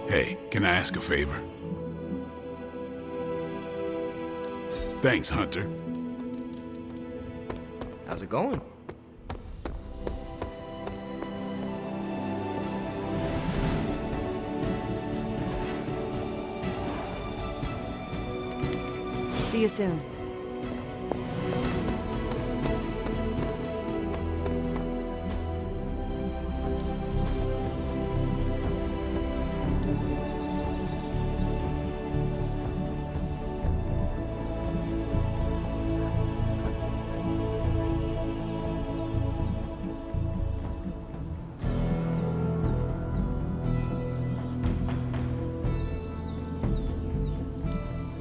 Hey, can I ask a favor? Thanks, Hunter. How's it going? See you soon.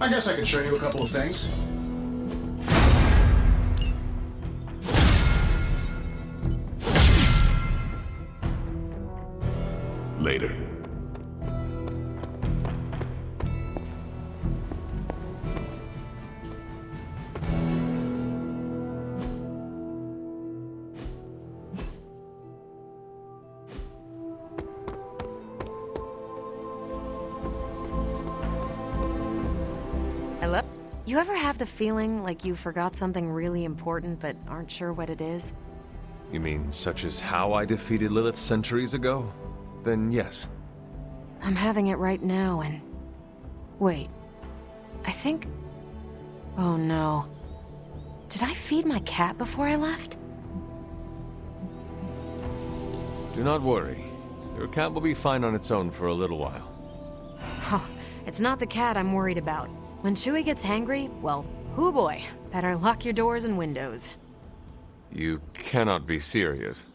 I guess I could show you a couple of things. Later. Hello? You ever have the feeling like you forgot something really important but aren't sure what it is? You mean such as how I defeated Lilith centuries ago? Then yes. I'm having it right now and... Wait. I think... Oh no. Did I feed my cat before I left? Do not worry. Your cat will be fine on its own for a little while. Oh, it's not the cat I'm worried about. When Chewie gets hangry, well, hoo boy. Better lock your doors and windows. You cannot be serious.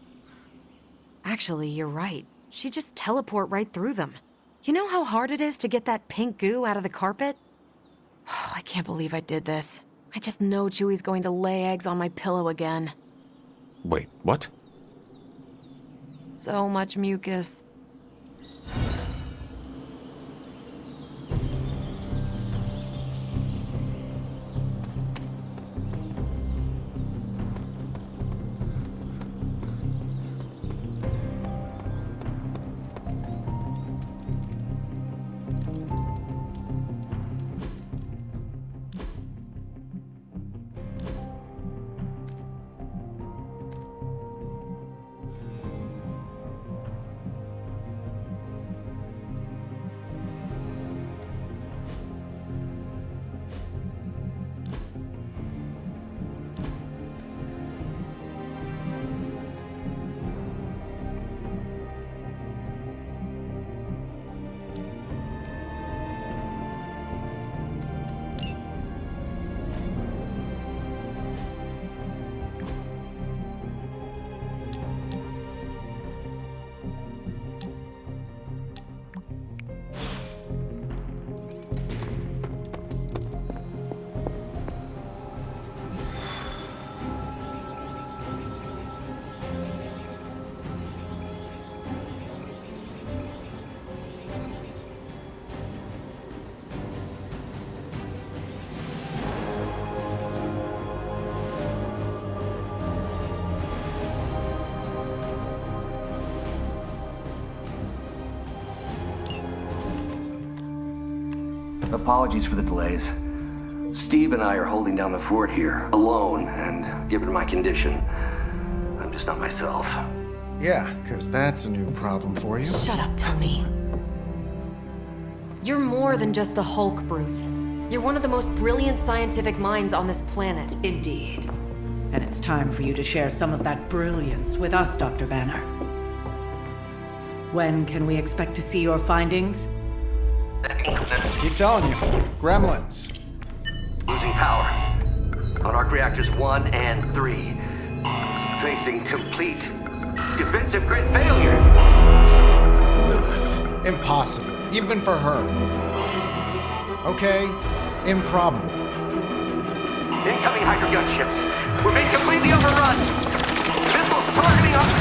Actually, you're right. She'd just teleport right through them. You know how hard it is to get that pink goo out of the carpet? I can't believe I did this. I just know Chewie's going to lay eggs on my pillow again. Wait, what? So much mucus. Apologies for the delays. Steve and I are holding down the fort here, alone, and given my condition, I'm just not myself. Yeah, because that's a new problem for you. Shut up, Tony. You're more than just the Hulk, Bruce. You're one of the most brilliant scientific minds on this planet. Indeed. And it's time for you to share some of that brilliance with us, Dr. Banner. When can we expect to see your findings? Keep telling you. Gremlins. Losing power. On arc reactors 1 and 3. Facing complete defensive grid failure. Lilith. Impossible. Even for her. Okay, improbable. Incoming Hydra gunships. We're being completely overrun. Missiles targeting us.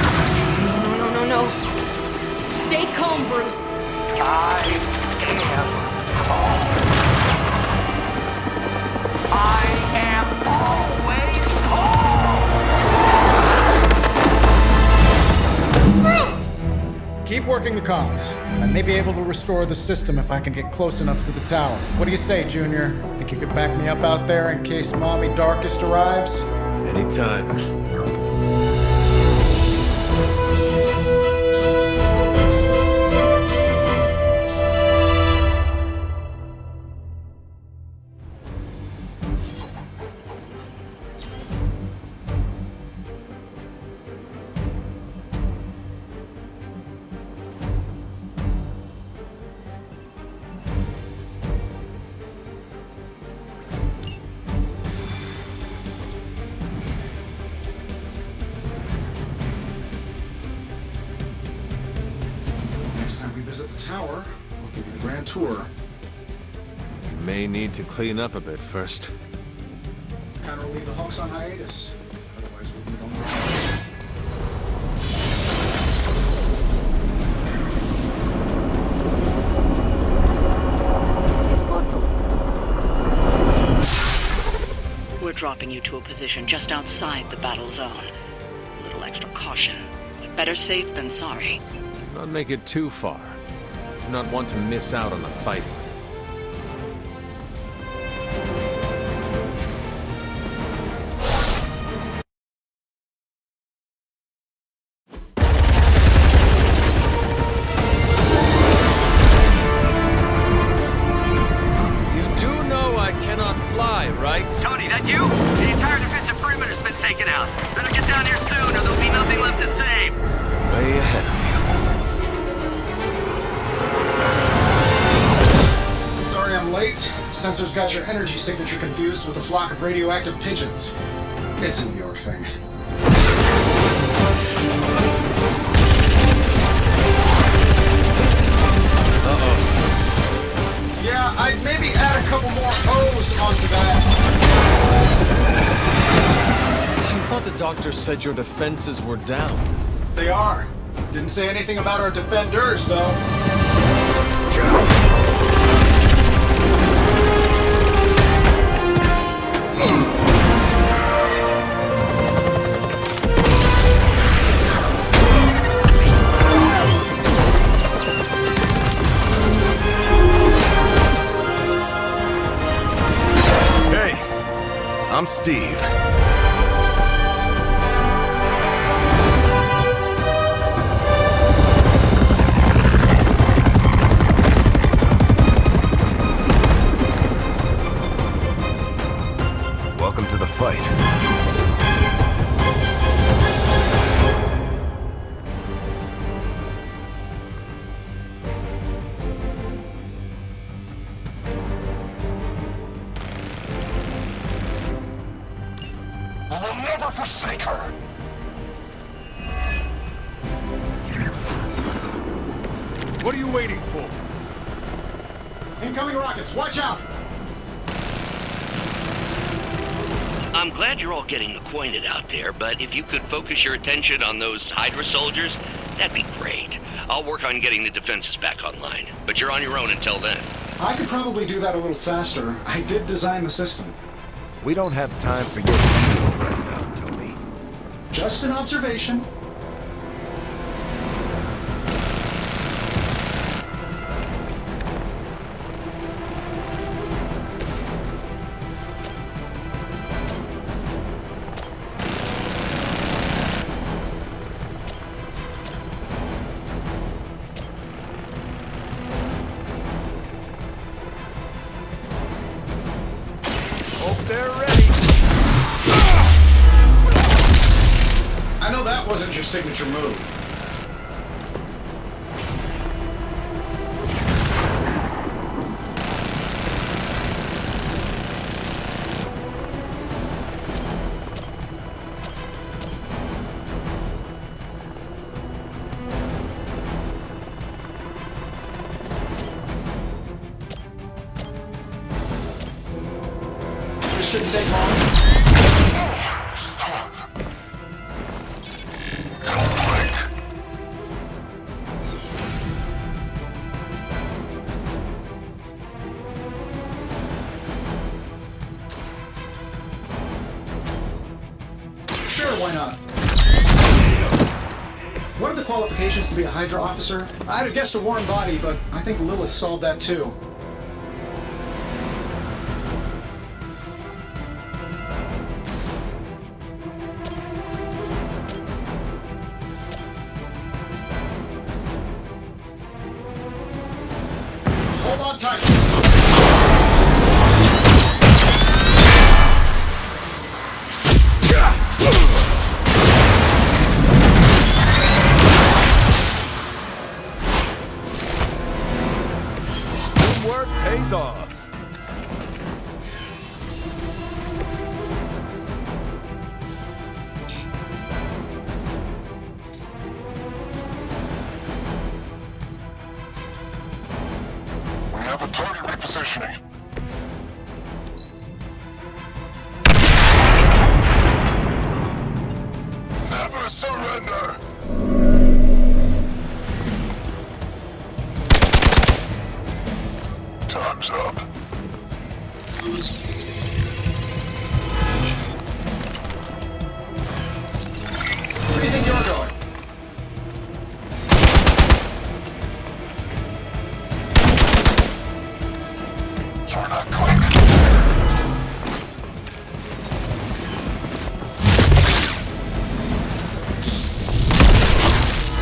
No. Stay calm, Bruce. I am always calm. Bruce! keep working the comms. I may be able to restore the system if I can get close enough to the tower. What do you say, Junior? Think you could back me up out there in case Mommy Darkest arrives? Anytime. Next time we visit the tower, we'll give you the grand tour. You may need to clean up a bit first. Kind of leave the Hawks on hiatus. Otherwise, we don't. We're dropping you to a position just outside the battle zone. A little extra caution, but better safe than sorry. Do not make it too far. Do not want to miss out on the fighting. You do know I cannot fly, right? Tony, that you? The entire defensive perimeter's been taken out. Better get down here soon, or there'll be nothing left to save. Way ahead of you. Sorry I'm late. Sensor's got your energy signature confused with a flock of radioactive pigeons. It's a New York thing. Yeah, I'd maybe add a couple more O's onto that. I thought the doctor said your defenses were down. They are. Didn't say anything about our defenders, though. Hey, I'm Steve. Welcome to the fight. I will never forsake her. What are you waiting for? Incoming rockets, watch out! I'm glad you're all getting acquainted out there, but if you could focus your attention on those Hydra soldiers, that'd be great. I'll work on getting the defenses back online, but you're on your own until then. I could probably do that a little faster. I did design the system. We don't have time for your ego right now, Tony. Just an observation. Hope they're ready. I know that wasn't your signature move. This shouldn't take long. Sure, why not? What are the the qualifications to be a Hydra officer? I'd have guessed a warm body, but I think Lilith solved that too. Hold on tight. Work pays off. We have a target repositioning. Never surrender! Time's up. Where do you think you're going? You're not quick.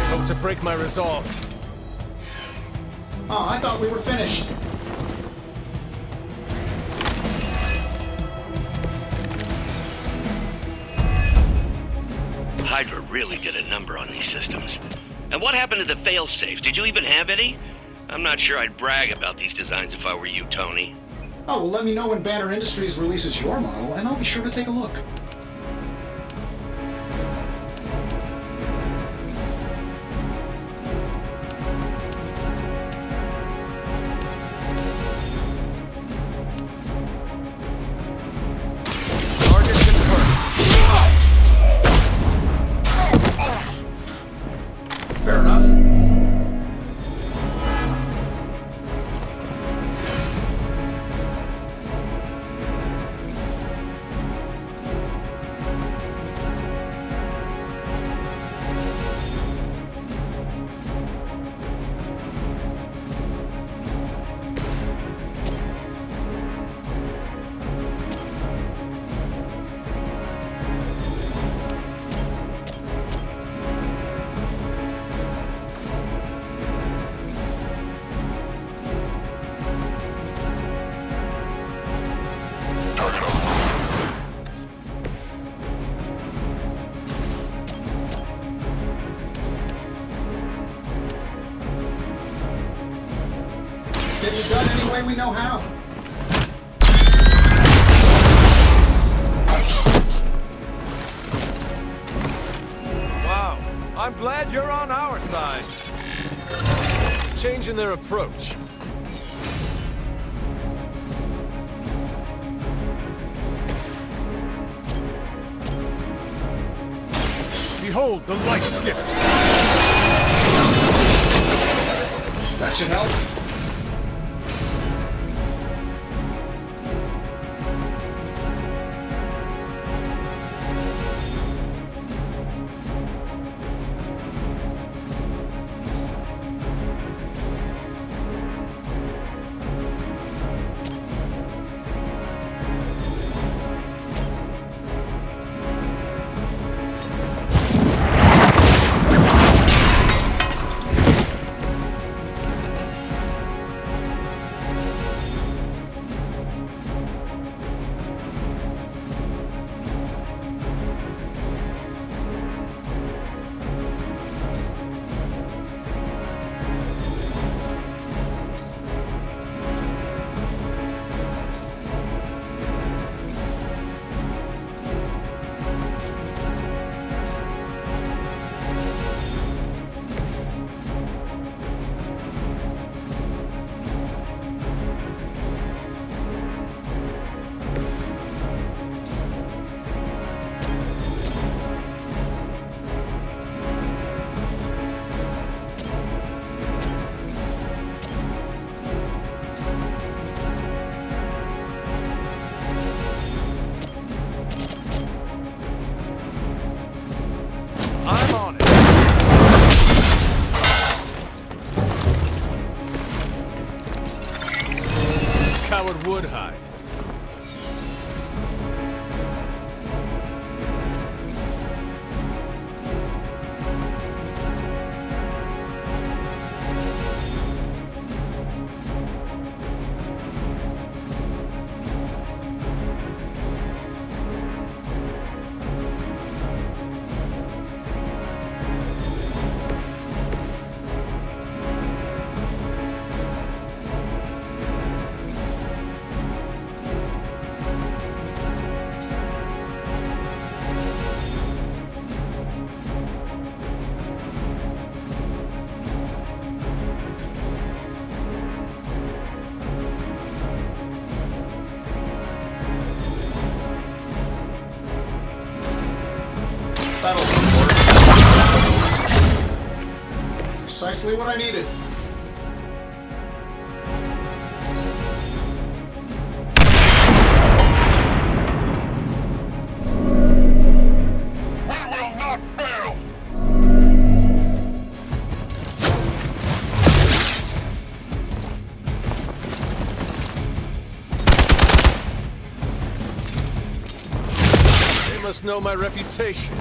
Hope to break my resolve. Oh, I thought we were finished. Hydra really did a number on these systems. And what happened to the fail-safes? Did you even have any? I'm not sure I'd brag about these designs if I were you, Tony. Oh, well, let me know when Banner Industries releases your model, and I'll be sure to take a look. Target confirmed. Fair enough. Get it done any way we know how. Wow, I'm glad you're on our side. Changing their approach. Behold the light's gift. That should help. Precisely what I needed. We will not fail! They must know my reputation.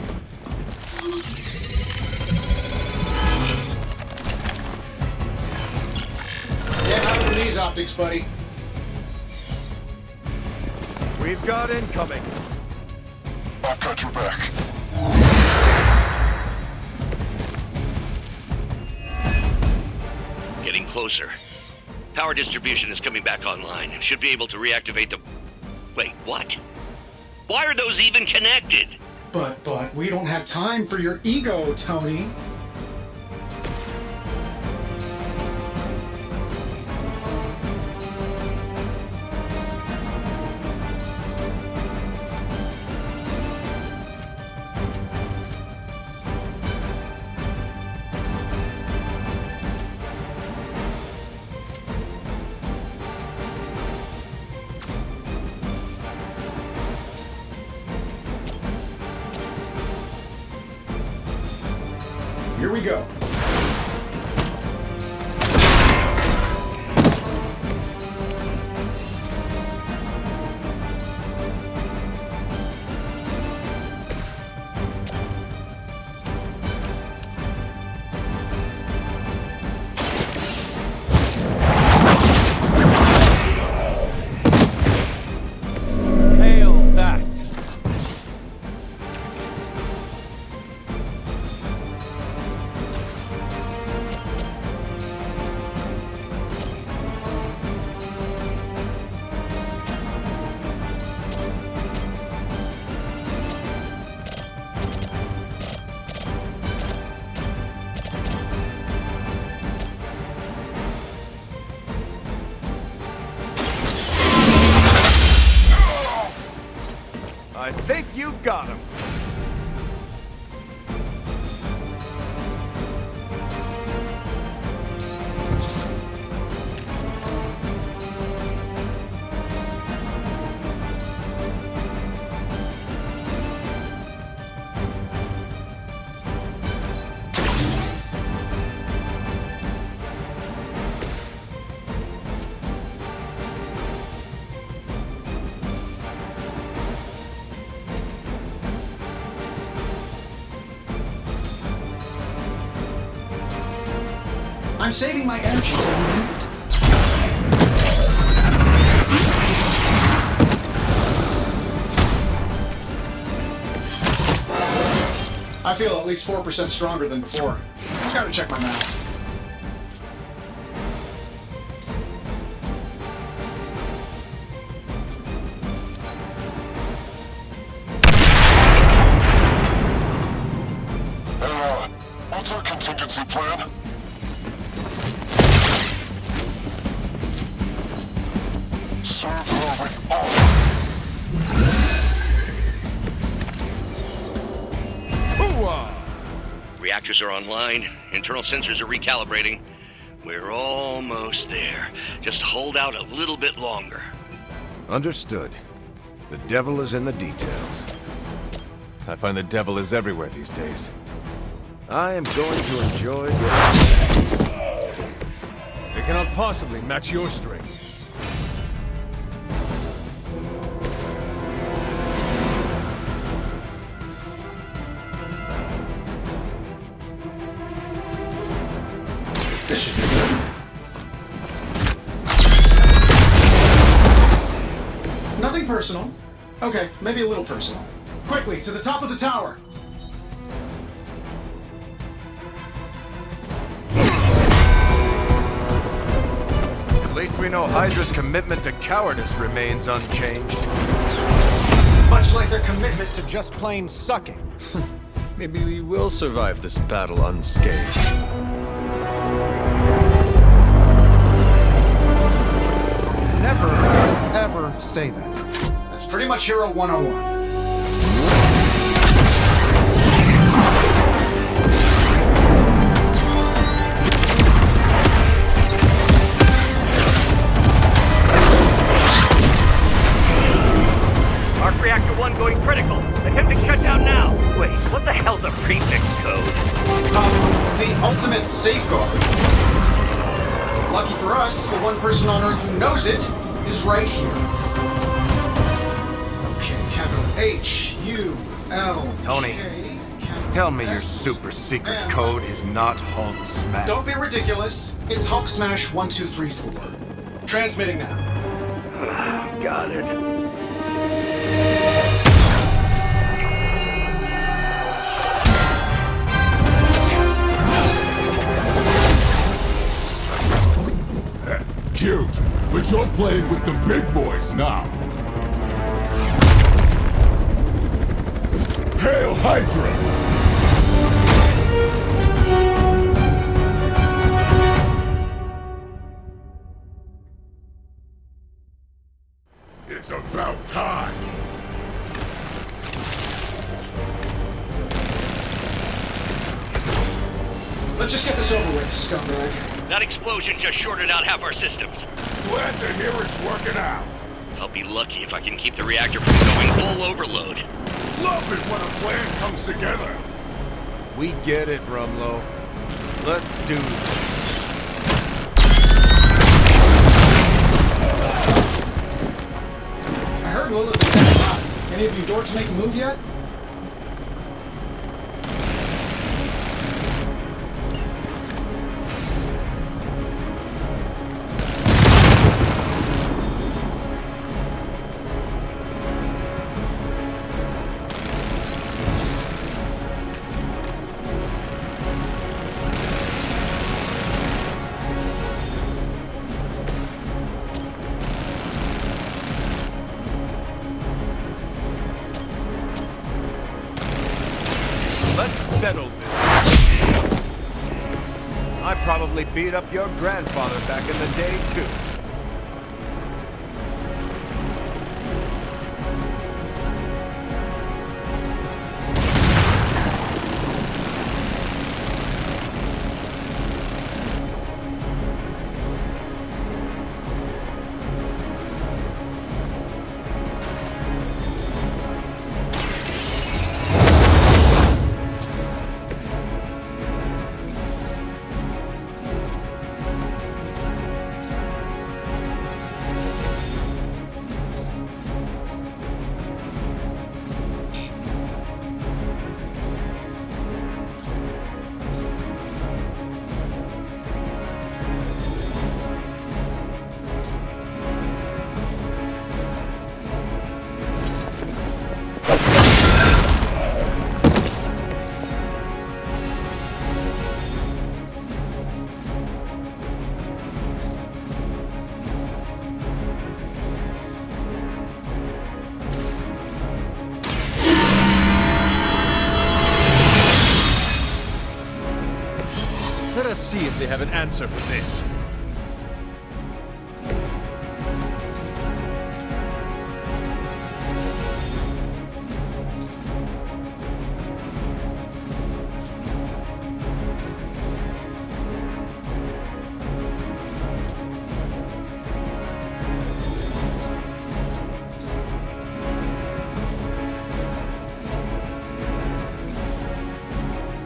Get out of these optics, buddy. We've got incoming. I've got your back. Getting closer. Power distribution is coming back online. Should be able to reactivate the... Wait, what? Why are those even connected? But, we don't have time for your ego, Tony. Here we go. Hail that! I think you got him. I'm saving my energy. I feel at least 4% stronger than before. Gotta check my math. What's our contingency plan? Serve her with all. Hooah! Reactors are online. Internal sensors are recalibrating. We're almost there. Just hold out a little bit longer. Understood. The devil is in the details. I find the devil is everywhere these days. I am going to enjoy your... It cannot possibly match your strength. This should be good. Nothing personal. Okay, maybe a little personal. Quickly, to the top of the tower. At least we know Hydra's commitment to cowardice remains unchanged. Much like their commitment to just plain sucking. Maybe we will survive this battle unscathed. Never, ever say that. That's pretty much Hero 101. ultimate safeguard. Lucky for us, the one person on Earth who knows it is right here. Okay, capital H-U-L. Tony, tell me your super secret code is not Hulk Smash. Don't be ridiculous. It's Hulk Smash 1234. Transmitting now. Got it. Cute, but you're playing with the big boys now. Hail Hydra! It's about time. Let's just get this over with, scumbag. That explosion just shorted out half our systems. Glad to hear it's working out. I'll be lucky if I can keep the reactor from going full overload. Love it when a plan comes together. We get it, Rumlow. Let's do this. I heard Lilith is dead alive. Any of you dorks make a move yet? Let's settle this. I probably beat up your grandfather back in the day, too. Let us see if they have an answer for this.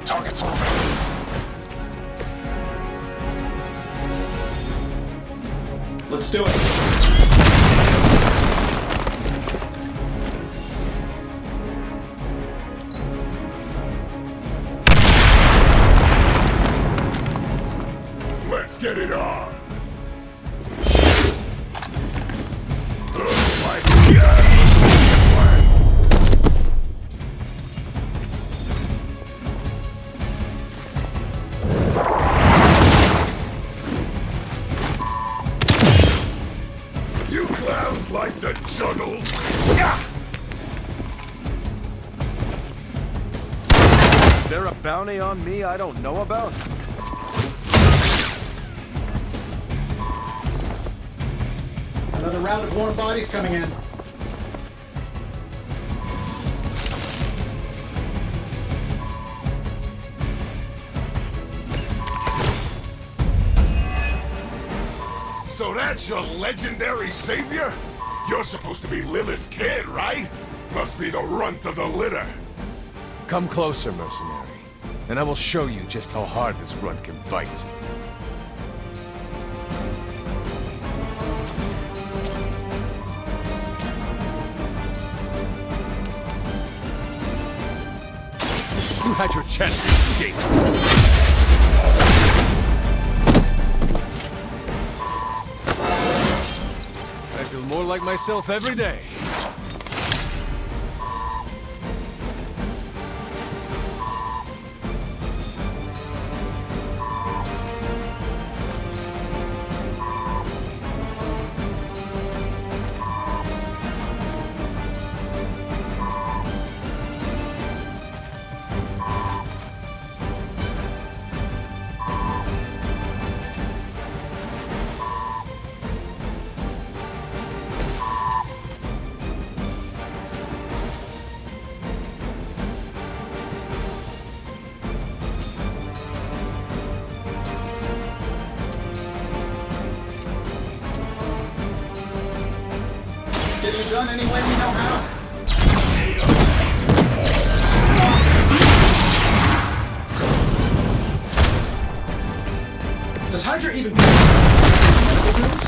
Target's moving. Let's do it. Let's get it on. You clowns like to juggle. Is there a bounty on me I don't know about? Another round of warm bodies coming in. So that's your legendary savior? You're supposed to be Lilith's kid, right? Must be the runt of the litter. Come closer, mercenary. and I will show you just how hard this run can bite. You had your chance to escape. I feel more like myself every day. Get it done any way we know how. Does Hydra even medical bills?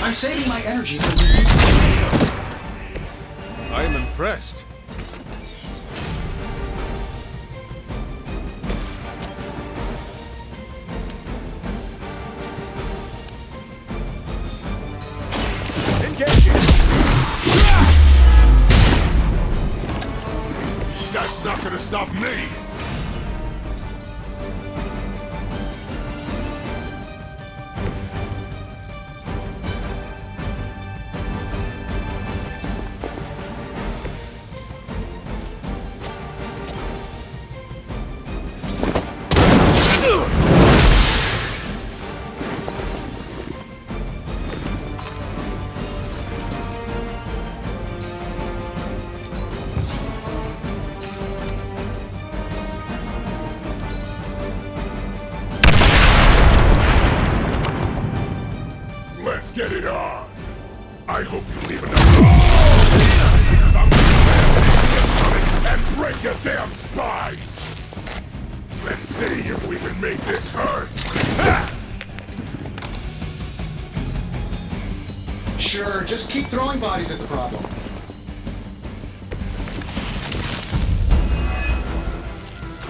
I'm saving my energy for the I am impressed. Engaging! That's not gonna stop me! Let's get it on! I hope you leave enough because I'm gonna and break your damn spine! Let's see if we can make this hurt! Sure, just keep throwing bodies at the problem.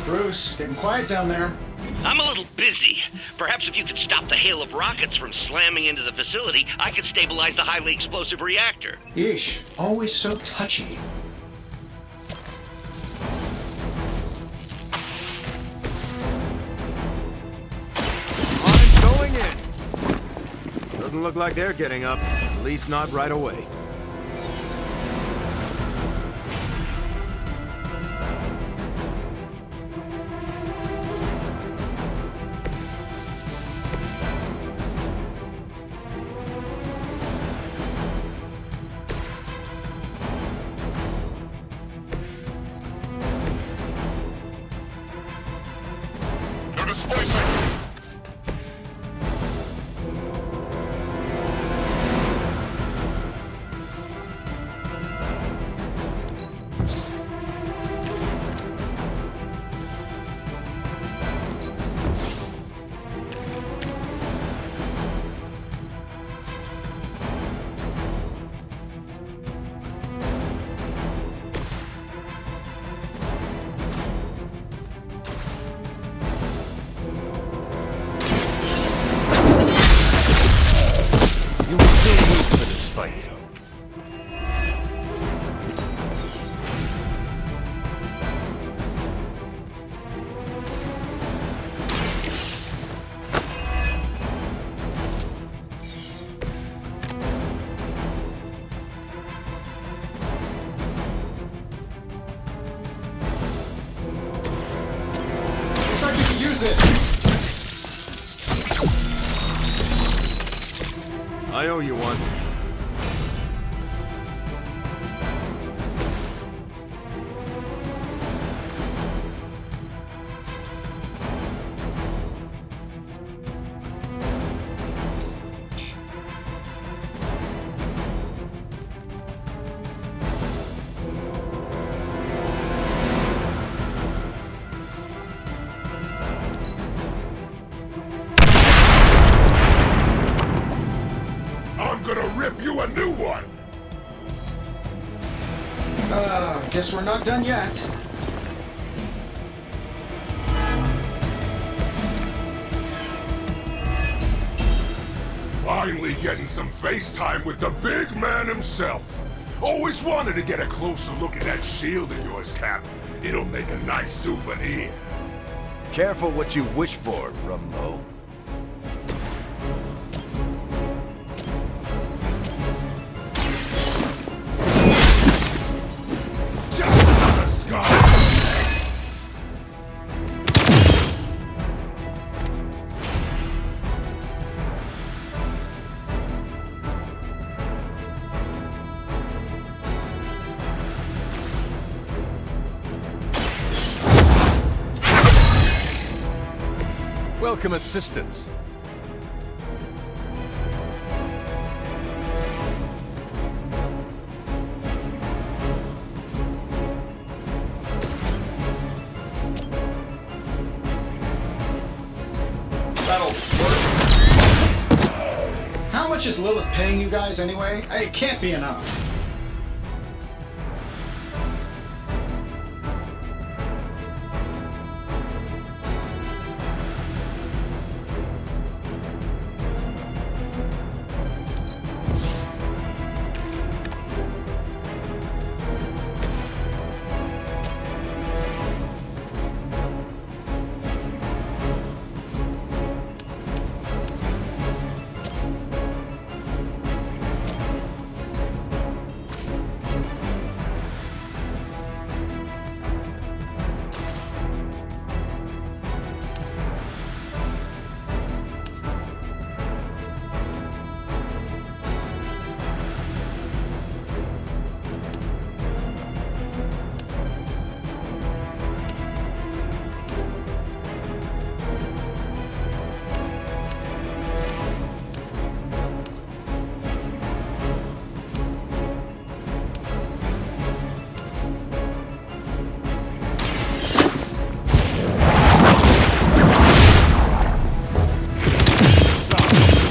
Bruce, getting quiet down there. I'm a little busy. Perhaps if you could stop the hail of rockets from slamming into the facility, I could stabilize the highly explosive reactor. Ish, always so touchy. I'm going in. Doesn't look like they're getting up. At least not right away. No displacement! You will still lose for this fight. Looks like you can use this. I owe you one. I'm gonna rip you a new one! Guess we're not done yet. Finally getting some face time with the big man himself. Always wanted to get a closer look at that shield of yours, Cap. It'll make a nice souvenir. Careful what you wish for, Rumlow. Just another scar. Welcome assistance. That'll work. How much is Lilith paying you guys anyway? It can't be enough.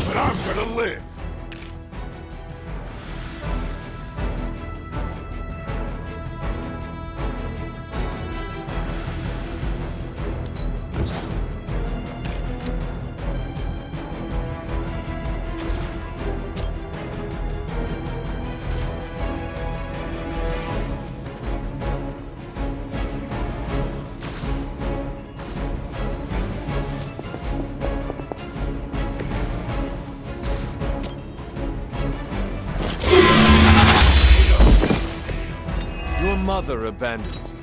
But I'm gonna live. Your mother abandons you.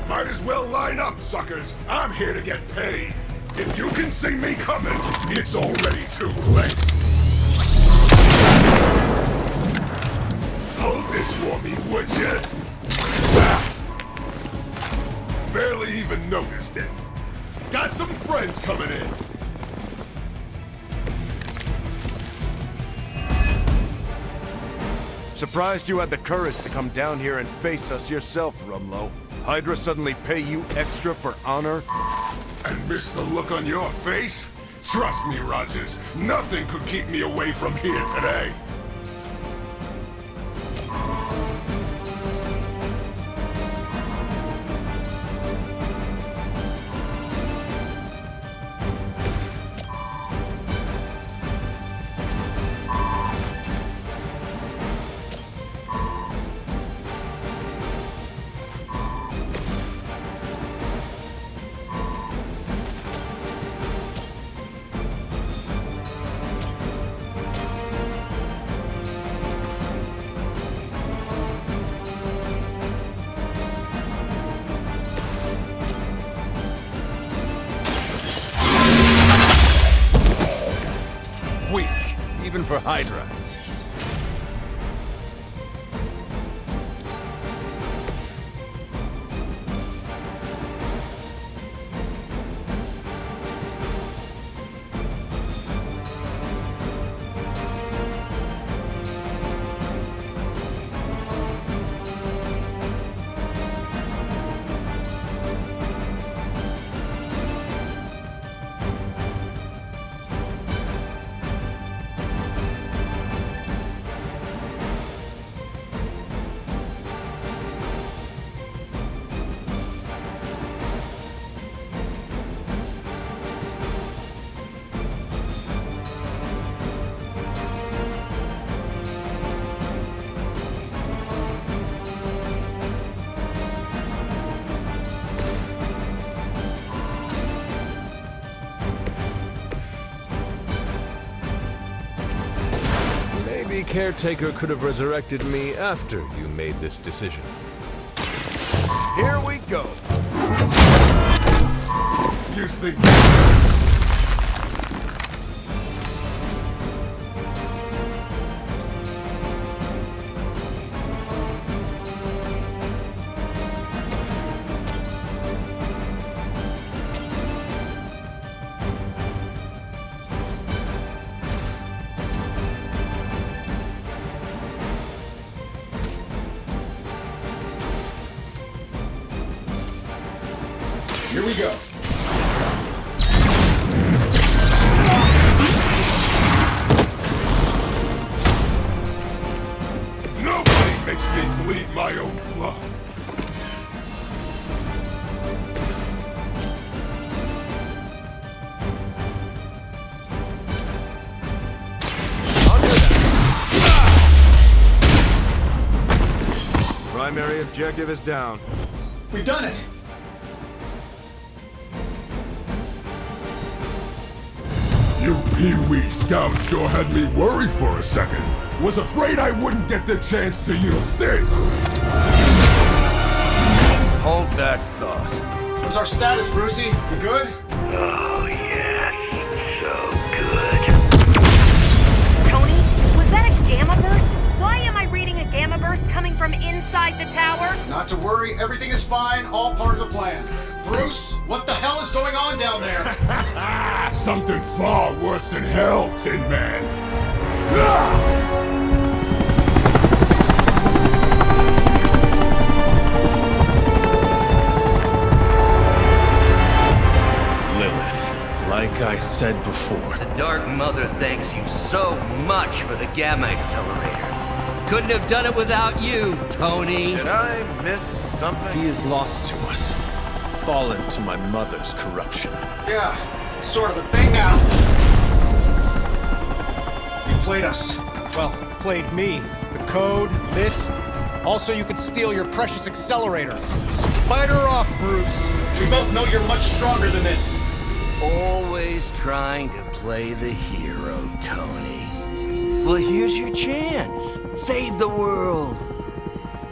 Might as well line up, suckers. I'm here to get paid. If you can see me coming, it's already too late. Hold this for me, would you? Ah. Barely even noticed it. Got some friends coming in. Surprised you had the courage to come down here and face us yourself, Rumlow. Hydra suddenly pay you extra for honor? And miss the look on your face? Trust me, Rogers, nothing could keep me away from here today. for Hydra. Maybe Caretaker could have resurrected me after you made this decision. Here we go. You think... Here we go. Nobody makes me bleed my own blood. Primary objective is down. We've done it. You Pee-wee Scout sure had me worried for a second. Was afraid I wouldn't get the chance to use this. Hold that thought. What's our status, Brucey? We good? Oh, yes. So good. Tony, was that a gamma burst? Why am I reading a gamma burst coming from inside the tower? Not to worry, everything is fine, all part of the plan. Bruce, what the hell is going on down there? Something far worse than hell, Tin Man. Ah! Lilith, like I said before. The Dark Mother thanks you so much for the Gamma Accelerator. Couldn't have done it without you, Tony. Did I miss something? He is lost to us, fallen to my mother's corruption. Yeah, it's sort of a thing now. You played us. Well, played me. The code, this. Also, you could steal your precious accelerator. Fight her off, Bruce. We both know you're much stronger than this. Always trying to play the hero, Tony. Well, here's your chance. Save the world.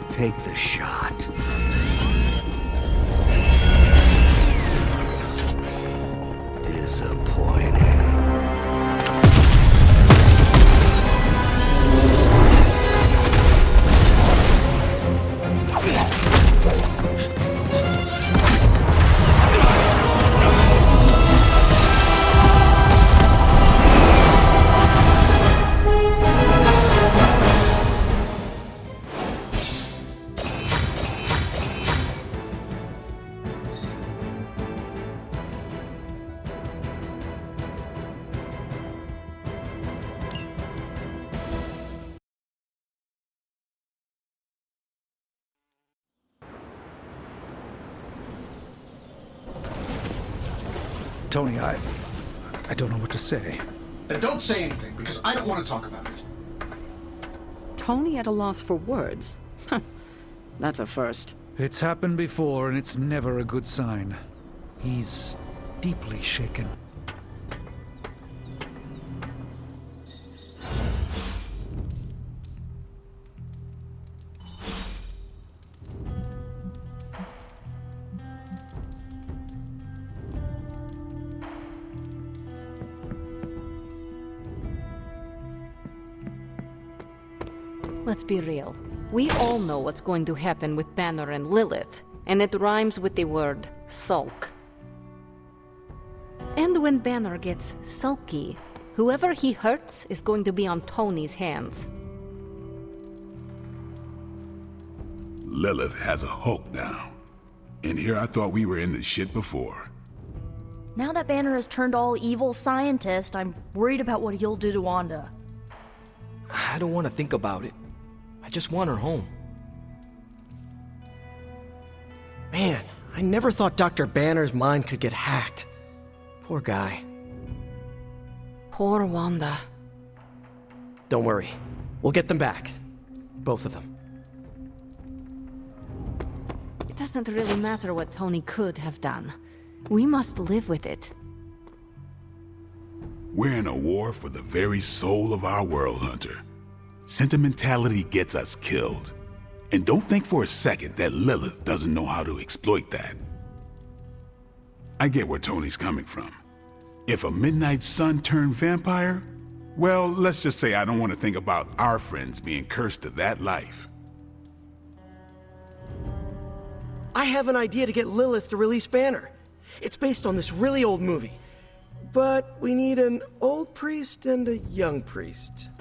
Take the shot. Disappointing. Tony, I don't know what to say. Then don't say anything, because I don't want to talk about it. Tony at a loss for words? That's a first. It's happened before, and it's never a good sign. He's deeply shaken. Let's be real. We all know what's going to happen with Banner and Lilith, and it rhymes with the word sulk. And when Banner gets sulky, whoever he hurts is going to be on Tony's hands. Lilith has a Hulk now. And here I thought we were in the shit before. Now that Banner has turned all evil scientist, I'm worried about what he'll do to Wanda. I don't want to think about it. I just want her home. Man, I never thought Dr. Banner's mind could get hacked. Poor guy. Poor Wanda. Don't worry. We'll get them back. Both of them. It doesn't really matter what Tony could have done. We must live with it. We're in a war for the very soul of our world, Hunter. Sentimentality gets us killed. And don't think for a second that Lilith doesn't know how to exploit that. I get where Tony's coming from. If a midnight sun turned vampire, well, let's just say I don't want to think about our friends being cursed to that life. I have an idea to get Lilith to release Banner. It's based on this really old movie. But we need an old priest and a young priest.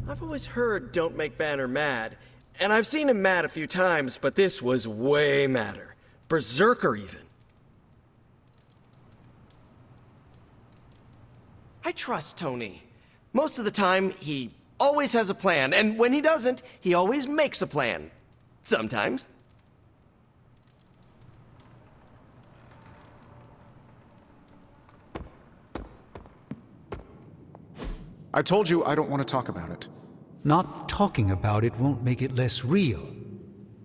I've always heard don't make Banner mad, and I've seen him mad a few times, but this was way madder. Berserker even. I trust Tony. Most of the time, he always has a plan, and when he doesn't, he always makes a plan. Sometimes. I told you I don't want to talk about it. Not talking about it won't make it less real.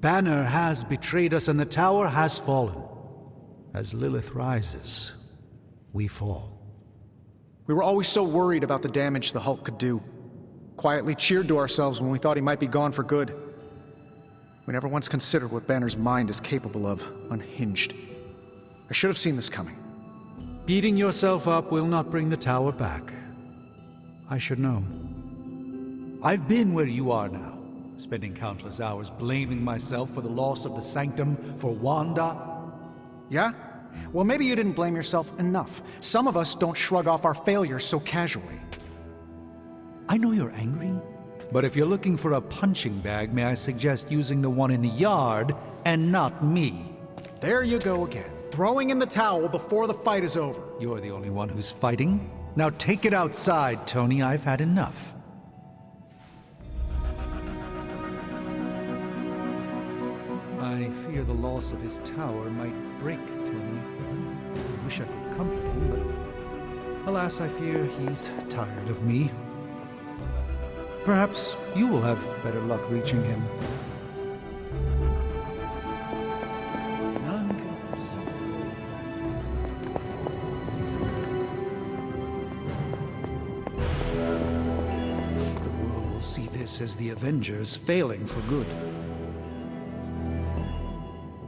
Banner has betrayed us and the tower has fallen. As Lilith rises, we fall. We were always so worried about the damage the Hulk could do. Quietly cheered to ourselves when we thought he might be gone for good. We never once considered what Banner's mind is capable of, unhinged. I should have seen this coming. Beating yourself up will not bring the tower back. I should know. I've been where you are now, spending countless hours blaming myself for the loss of the Sanctum for Wanda. Yeah? Well, maybe you didn't blame yourself enough. Some of us don't shrug off our failures so casually. I know you're angry, but if you're looking for a punching bag, may I suggest using the one in the yard and not me? There you go again. Throwing in the towel before the fight is over. You're the only one who's fighting. Now take it outside, Tony. I've had enough. I fear the loss of his tower might break Tony. I wish I could comfort him, but alas, I fear he's tired of me. Perhaps you will have better luck reaching him. None can foresee. The world will see this as the Avengers failing for good.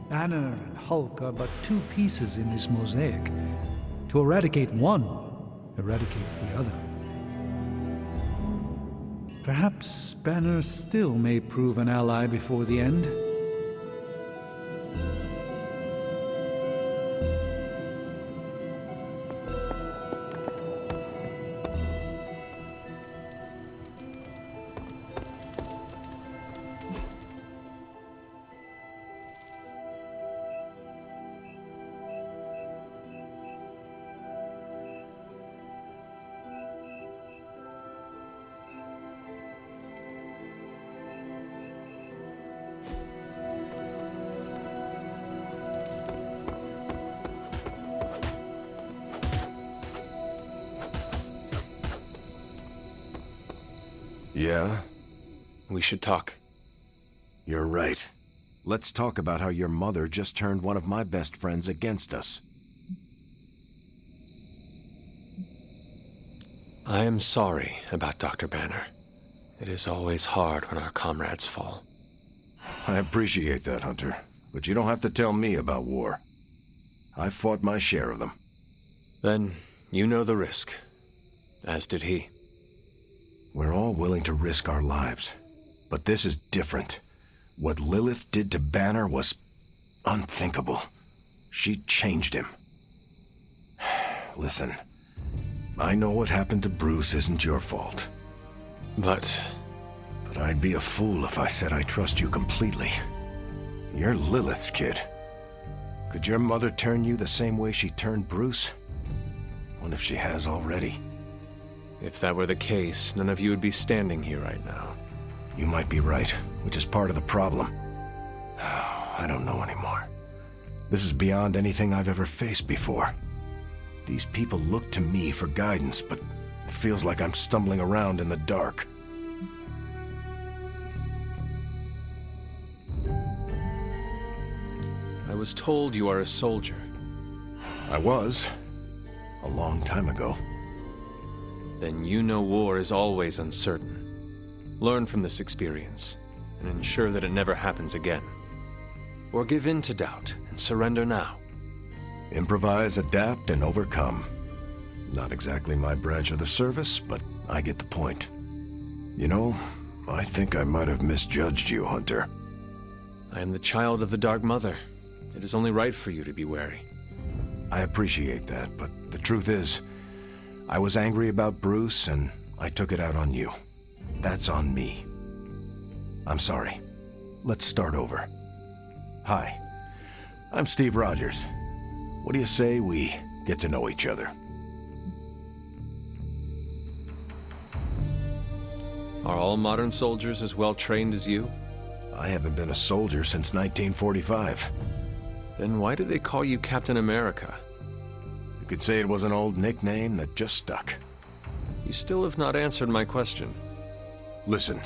Banner and Hulk are but two pieces in this mosaic. To eradicate one, eradicates the other. Perhaps Banner still may prove an ally before the end. Yeah? We should talk. You're right. Let's talk about how your mother just turned one of my best friends against us. I am sorry about Dr. Banner. It is always hard when our comrades fall. I appreciate that, Hunter. But you don't have to tell me about war. I've fought my share of them. Then you know the risk. As did he. We're all willing to risk our lives. But this is different. What Lilith did to Banner was unthinkable. She changed him. Listen, I know what happened to Bruce isn't your fault. But I'd be a fool if I said I trust you completely. You're Lilith's kid. Could your mother turn you the same way she turned Bruce? What if she has already? if that were the case, none of you would be standing here right now. You might be right, which is part of the problem. I don't know anymore. This is beyond anything I've ever faced before. These people look to me for guidance, but it feels like I'm stumbling around in the dark. I was told you are a soldier. I was. A long time ago. Then you know war is always uncertain. Learn from this experience, and ensure that it never happens again. Or give in to doubt, and surrender now. Improvise, adapt, and overcome. Not exactly my branch of the service, but I get the point. You know, I think I might have misjudged you, Hunter. I am the child of the Dark Mother. It is only right for you to be wary. I appreciate that, but the truth is, I was angry about Bruce, and I took it out on you. That's on me. I'm sorry. Let's start over. Hi, I'm Steve Rogers. What do you say we get to know each other? Are all modern soldiers as well trained as you? I haven't been a soldier since 1945. Then why do they call you Captain America? You could say it was an old nickname that just stuck. You still have not answered my question. Listen,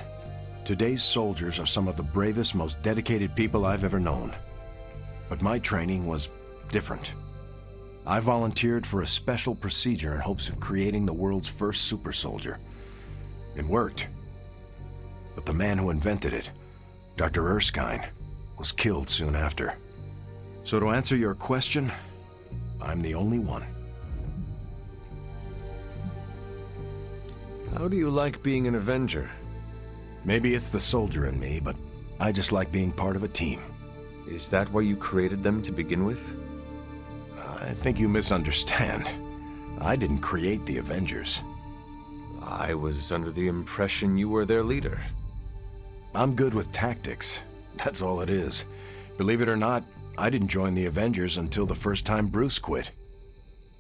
today's soldiers are some of the bravest, most dedicated people I've ever known. But my training was different. I volunteered for a special procedure in hopes of creating the world's first super soldier. It worked. But the man who invented it, Dr. Erskine, was killed soon after. So to answer your question, I'm the only one. How do you like being an Avenger? Maybe it's the soldier in me, but I just like being part of a team. Is that why you created them to begin with? I think you misunderstand. I didn't create the Avengers. I was under the impression you were their leader. I'm good with tactics. That's all it is. Believe it or not, I didn't join the Avengers until the first time Bruce quit.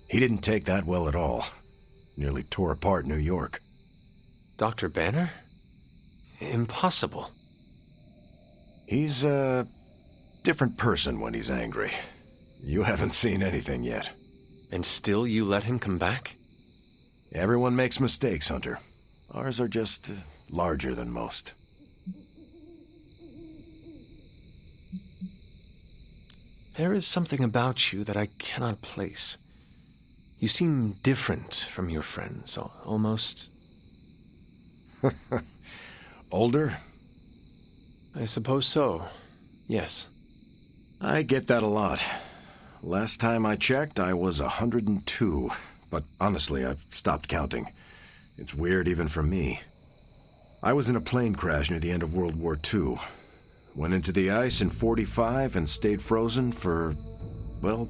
He didn't take that well at all. Nearly tore apart New York. Dr. Banner? Impossible. He's a different person when he's angry. You haven't seen anything yet. And still you let him come back? Everyone makes mistakes, Hunter. Ours are just larger than most. There is something about you that I cannot place. You seem different from your friends, almost... Older? I suppose so, yes. I get that a lot. Last time I checked, I was 102. But honestly, I've stopped counting. It's weird even for me. I was in a plane crash near the end of World War II. Went into the ice in '45 and stayed frozen for, well,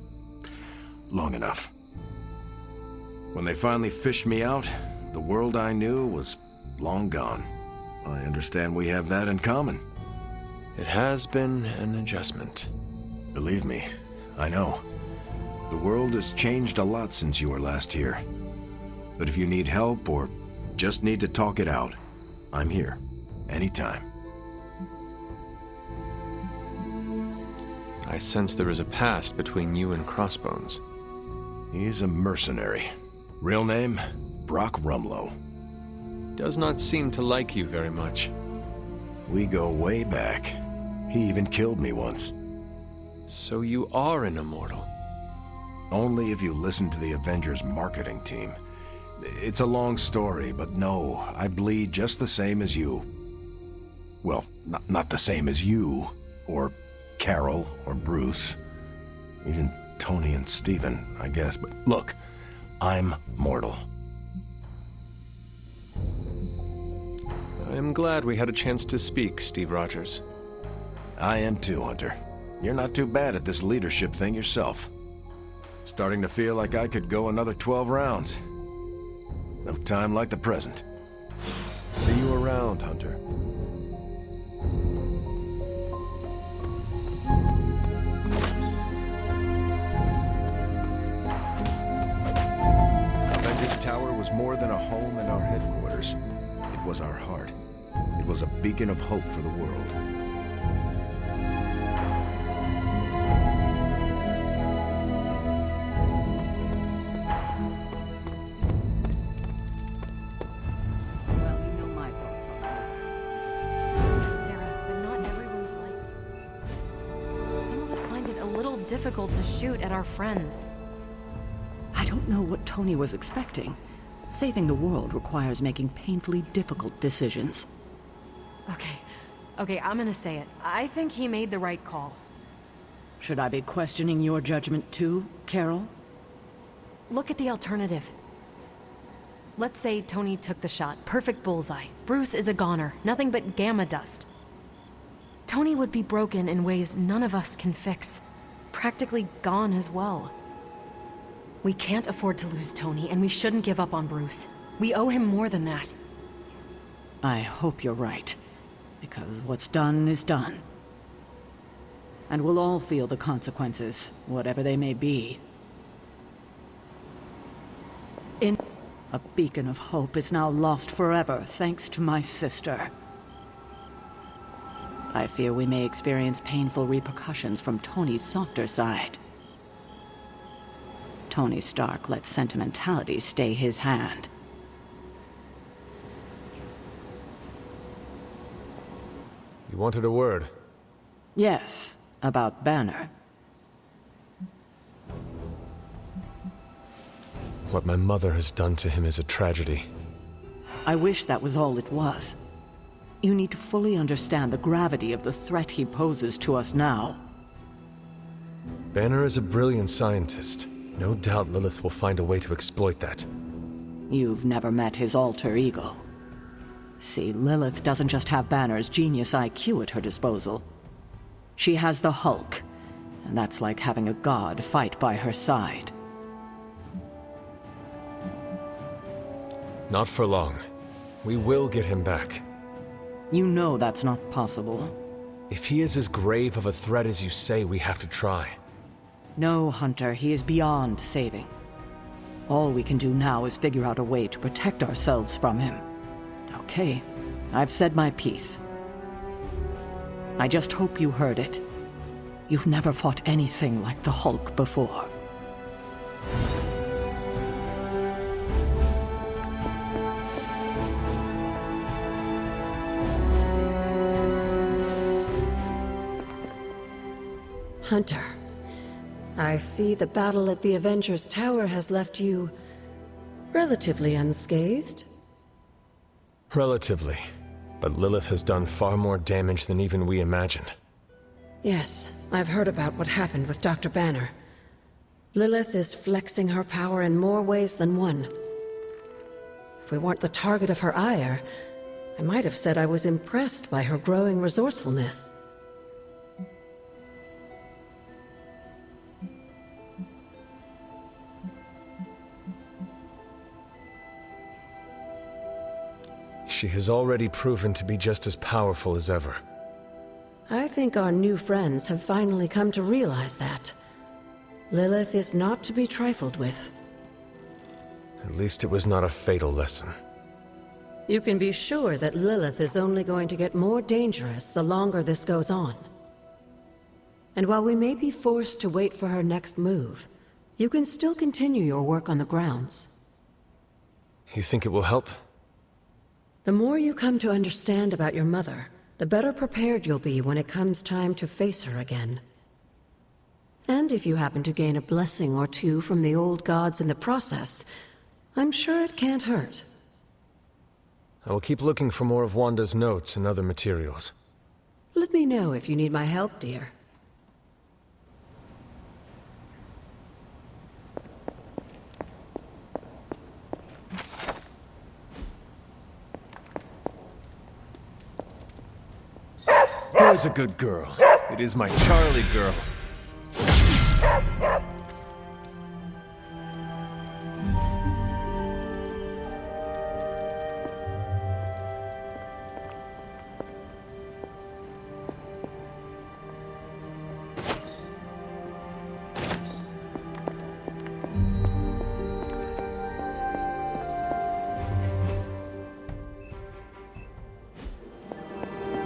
long enough. When they finally fished me out, the world I knew was long gone. I understand we have that in common. It has been an adjustment. Believe me, I know. The world has changed a lot since you were last here. But if you need help or just need to talk it out, I'm here, anytime. I sense there is a past between you and Crossbones. He's a mercenary. Real name, Brock Rumlow. Does not seem to like you very much. We go way back. He even killed me once. So you are an immortal? Only if you listen to the Avengers marketing team. It's a long story, but no, I bleed just the same as you. Well, not the same as you, or Carol, or Bruce. Even Tony and Steven, I guess, but look, I'm mortal. I am glad we had a chance to speak, Steve Rogers. I am too, Hunter. You're not too bad at this leadership thing yourself. Starting to feel like I could go another 12 rounds. No time like the present. See you around, Hunter. Avengers Tower was more than a home and our headquarters. It was our heart. It was a beacon of hope for the world. Well, you know my thoughts on that. Yes, Sarah, but not everyone's like... Some of us find it a little difficult to shoot at our friends. I don't know what Tony was expecting. Saving the world requires making painfully difficult decisions. Okay, I'm gonna say it. I think he made the right call. Should I be questioning your judgment too, Carol? Look at the alternative. Let's say Tony took the shot. Perfect bullseye. Bruce is a goner. Nothing but gamma dust. Tony would be broken in ways none of us can fix. Practically gone as well. We can't afford to lose Tony, and we shouldn't give up on Bruce. We owe him more than that. I hope you're right, because what's done is done. And we'll all feel the consequences, whatever they may be. A beacon of hope is now lost forever, thanks to my sister. I fear we may experience painful repercussions from Tony's softer side. Tony Stark let sentimentality stay his hand. You wanted a word? Yes, about Banner. What my mother has done to him is a tragedy. I wish that was all it was. You need to fully understand the gravity of the threat he poses to us now. Banner is a brilliant scientist. No doubt Lilith will find a way to exploit that. You've never met his alter ego. See, Lilith doesn't just have Banner's genius IQ at her disposal. She has the Hulk, and that's like having a god fight by her side. Not for long. We will get him back. You know that's not possible. If he is as grave of a threat as you say, we have to try. No, Hunter, he is beyond saving. All we can do now is figure out a way to protect ourselves from him. Okay, I've said my piece. I just hope you heard it. You've never fought anything like the Hulk before. Hunter, I see the battle at the Avengers Tower has left you relatively unscathed. Relatively. But Lilith has done far more damage than even we imagined. Yes, I've heard about what happened with Dr. Banner. Lilith is flexing her power in more ways than one. If we weren't the target of her ire, I might have said I was impressed by her growing resourcefulness. She has already proven to be just as powerful as ever. I think our new friends have finally come to realize that. Lilith is not to be trifled with. At least it was not a fatal lesson. You can be sure that Lilith is only going to get more dangerous the longer this goes on. And while we may be forced to wait for her next move, you can still continue your work on the grounds. You think it will help? The more you come to understand about your mother, the better prepared you'll be when it comes time to face her again. And if you happen to gain a blessing or two from the old gods in the process, I'm sure it can't hurt. I will keep looking for more of Wanda's notes and other materials. Let me know if you need my help, dear. always a good girl. It is my Charlie girl.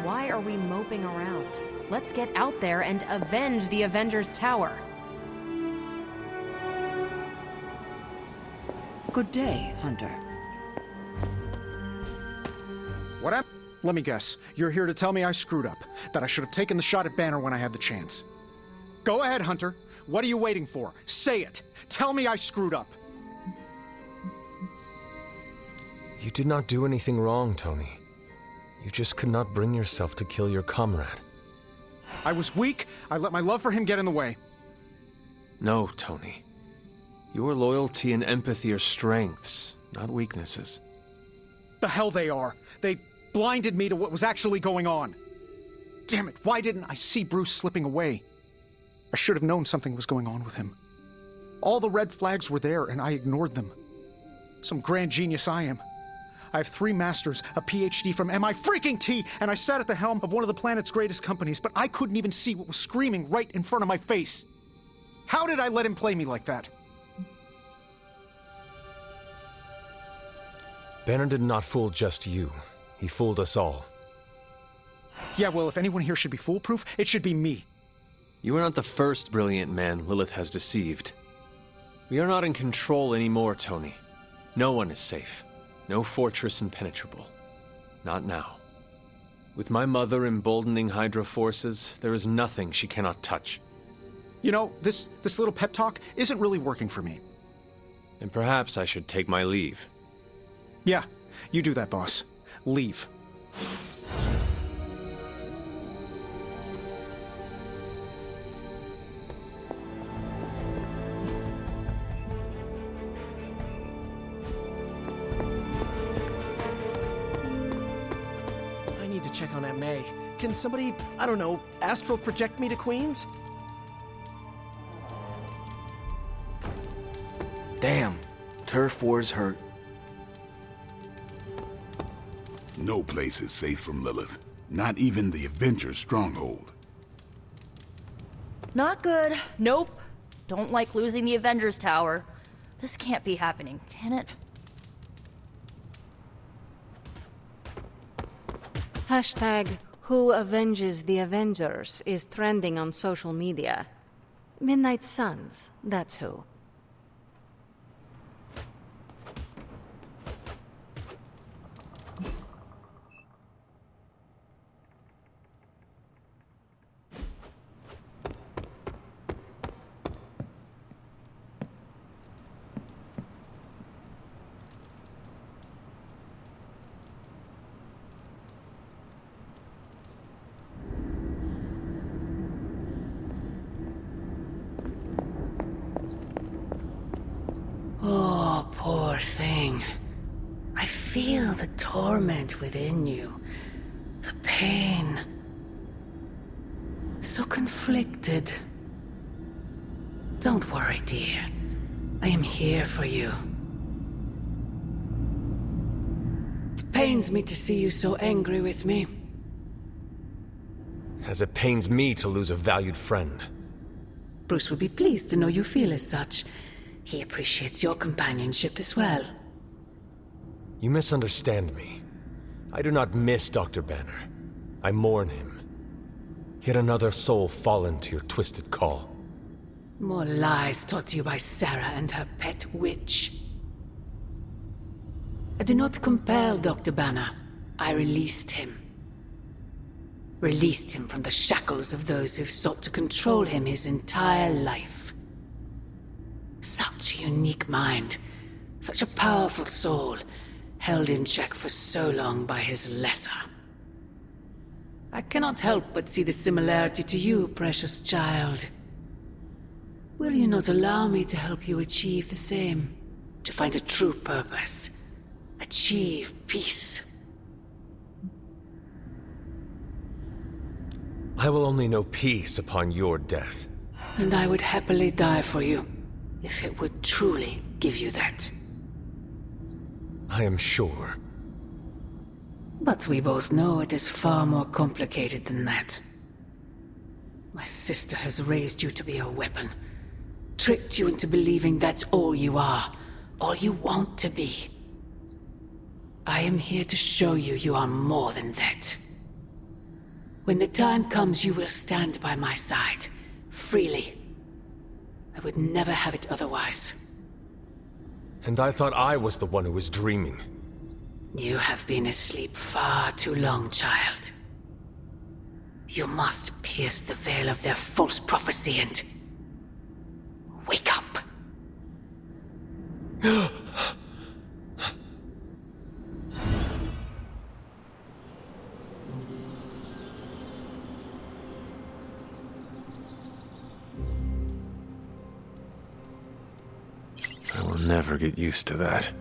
Why are we moping around? Let's get out there and avenge the Avengers Tower. Good day, Hunter. What am? Let me guess. You're here to tell me I screwed up. That I should have taken the shot at Banner when I had the chance. Go ahead, Hunter. What are you waiting for? Say it. Tell me I screwed up. You did not do anything wrong, Tony. You just could not bring yourself to kill your comrade. I was weak. I let my love for him get in the way. No, Tony. Your loyalty and empathy are strengths, not weaknesses. The hell they are. They blinded me to what was actually going on. Damn it, why didn't I see Bruce slipping away? I should have known something was going on with him. All the red flags were there, and I ignored them. Some grand genius I am. I have 3 masters, a PhD from MI-freaking-T, and I sat at the helm of one of the planet's greatest companies, but I couldn't even see what was screaming right in front of my face. How did I let him play me like that? Banner did not fool just you. He fooled us all. Yeah, well, if anyone here should be foolproof, it should be me. You are not the first brilliant man Lilith has deceived. We are not in control anymore, Tony. No one is safe. No fortress impenetrable. Not now. With my mother emboldening Hydra forces, there is nothing she cannot touch. You know, this little pep talk isn't really working for me. And perhaps I should take my leave. Yeah, you do that, boss. Leave. I need to check on Aunt May. Can somebody, I don't know, astral project me to Queens? Damn, Turf War's hurt. No place is safe from Lilith. Not even the Avengers' stronghold. Not good. Nope. Don't like losing the Avengers Tower. This can't be happening, can it? Hashtag Who Avenges the Avengers is trending on social media. Midnight Suns, that's who. Oh, poor thing. I feel the torment within you. The pain. So conflicted. Don't worry, dear. I am here for you. It pains me to see you so angry with me. As it pains me to lose a valued friend. Bruce will be pleased to know you feel as such. He appreciates your companionship as well. You misunderstand me. I do not miss Dr. Banner. I mourn him. Yet another soul fallen to your twisted call. More lies taught to you by Sarah and her pet witch. I do not compel Dr. Banner. I released him. Released him from the shackles of those who've sought to control him his entire life. Such a unique mind, such a powerful soul, held in check for so long by his lesser. I cannot help but see the similarity to you, precious child. Will you not allow me to help you achieve the same? To find a true purpose, achieve peace. I will only know peace upon your death. And I would happily die for you, if it would truly give you that. I am sure. But we both know it is far more complicated than that. My sister has raised you to be a weapon, tricked you into believing that's all you are, all you want to be. I am here to show you you are more than that. When the time comes, you will stand by my side, freely. I would never have it otherwise. And I thought I was the one who was dreaming. You have been asleep far too long, child. You must pierce the veil of their false prophecy and wake up. I will never get used to that.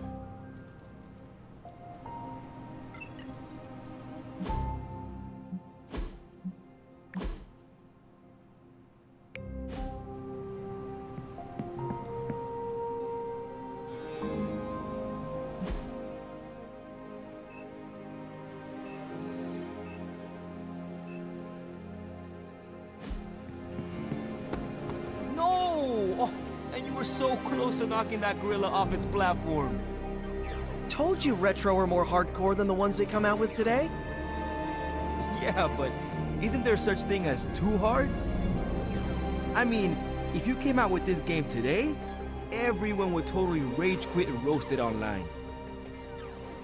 So close to knocking that gorilla off its platform. Told you retro are more hardcore than the ones they come out with today. Yeah, but isn't there such thing as too hard? I mean, if you came out with this game today, everyone would totally rage quit and roast it online.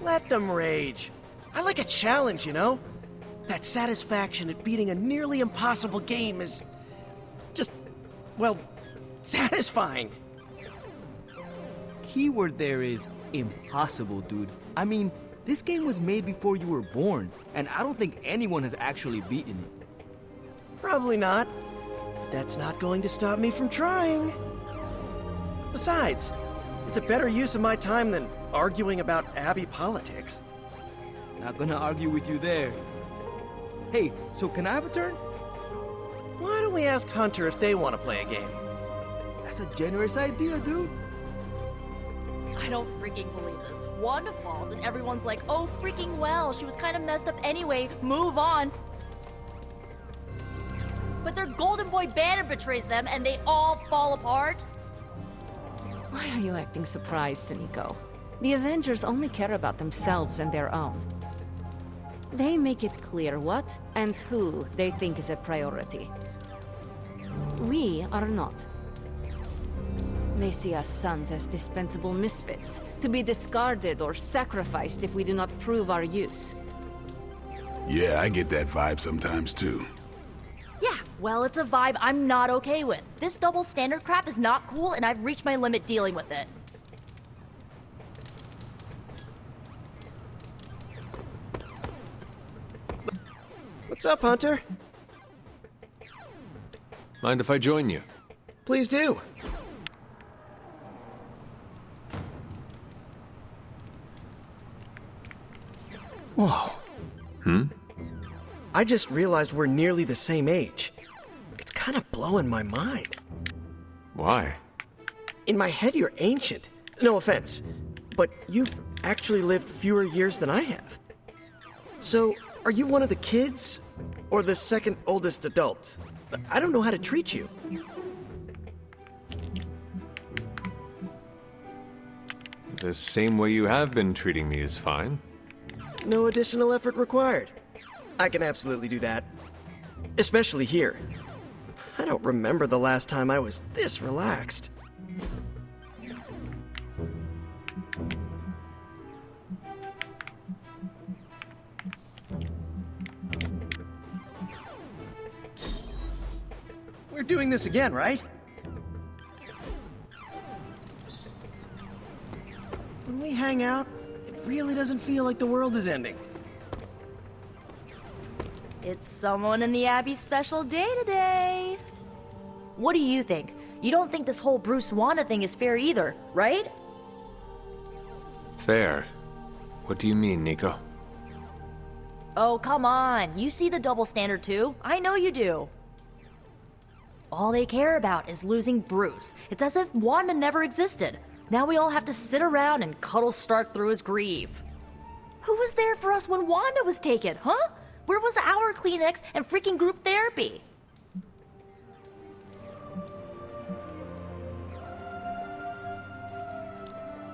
Let them rage. I like a challenge, you know? That satisfaction at beating a nearly impossible game is just, well, satisfying. Keyword there is impossible, dude. I mean, this game was made before you were born, and I don't think anyone has actually beaten it. Probably not. That's not going to stop me from trying. Besides, it's a better use of my time than arguing about Abbey politics. Not gonna argue with you there. Hey, so can I have a turn? Why don't we ask Hunter if they want to play a game? That's a generous idea, dude. I don't freaking believe this. Wanda falls and everyone's like, oh freaking well, she was kind of messed up anyway, move on. But their golden boy Banner betrays them and they all fall apart. Why are you acting surprised, Nico? The Avengers only care about themselves and their own. They make it clear what and who they think is a priority. We are not. They see us sons as dispensable misfits, to be discarded or sacrificed if we do not prove our use. Yeah, I get that vibe sometimes too. Yeah, well, it's a vibe I'm not okay with. This double standard crap is not cool and I've reached my limit dealing with it. What's up, Hunter? Mind if I join you? Please do. Whoa. I just realized we're nearly the same age. It's kind of blowing my mind. Why? In my head, you're ancient. No offense, but you've actually lived fewer years than I have. So, are you one of the kids? Or the second oldest adult? I don't know how to treat you. The same way you have been treating me is fine. No additional effort required. I can absolutely do that. Especially here. I don't remember the last time I was this relaxed. We're doing this again, right? When we hang out, it really doesn't feel like the world is ending. It's someone in the Abbey's special day today. What do you think? You don't think this whole Bruce Wanda thing is fair either, right? Fair? What do you mean, Nico? Oh, come on. You see the double standard too. I know you do. All they care about is losing Bruce. It's as if Wanda never existed. Now we all have to sit around and cuddle Stark through his grief. Who was there for us when Wanda was taken, huh? Where was our Kleenex and freaking group therapy?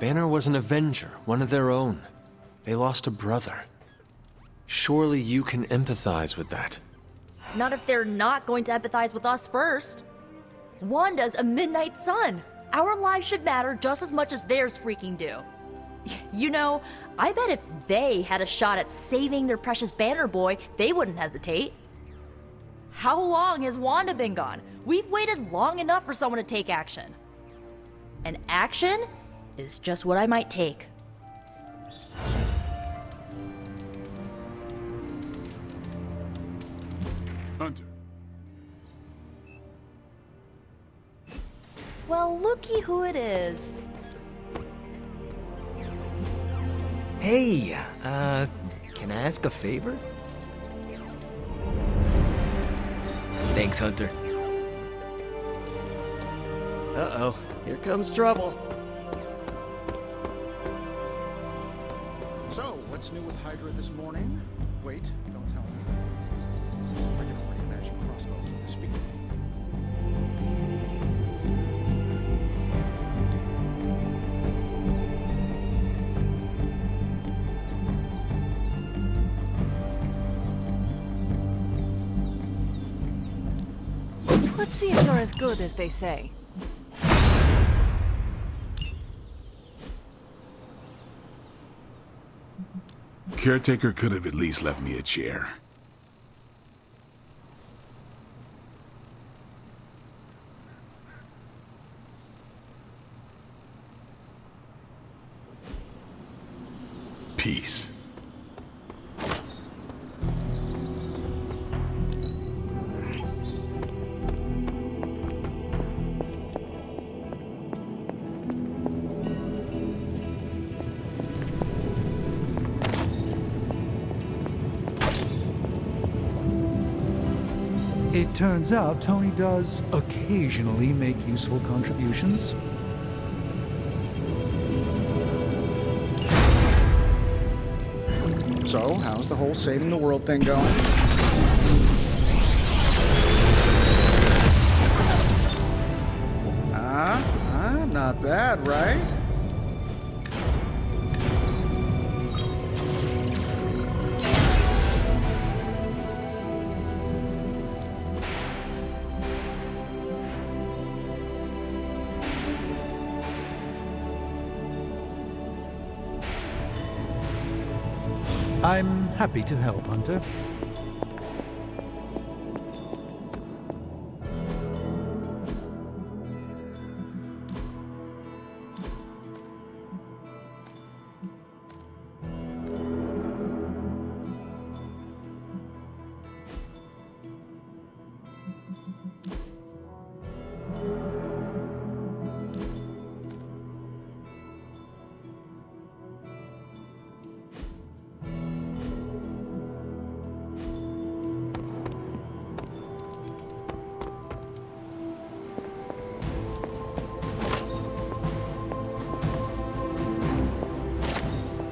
Banner was an Avenger, one of their own. They lost a brother. Surely you can empathize with that. Not if they're not going to empathize with us first. Wanda's a Midnight Sun. Our lives should matter just as much as theirs freaking do. You know, I bet if they had a shot at saving their precious Banner Boy, they wouldn't hesitate. How long has Wanda been gone? We've waited long enough for someone to take action. And action is just what I might take. Hunter. Well, looky who it is. Hey, can I ask a favor? Thanks, Hunter. Uh-oh, here comes trouble. So, what's new with Hydra this morning? Wait, don't tell me. I can already imagine crossbows with the speaker. Let's see if they're as good as they say. Caretaker could have at least left me a chair. Peace. It turns out Tony does occasionally make useful contributions. So, how's the whole saving the world thing going? Not bad, right? I'm happy to help, Hunter.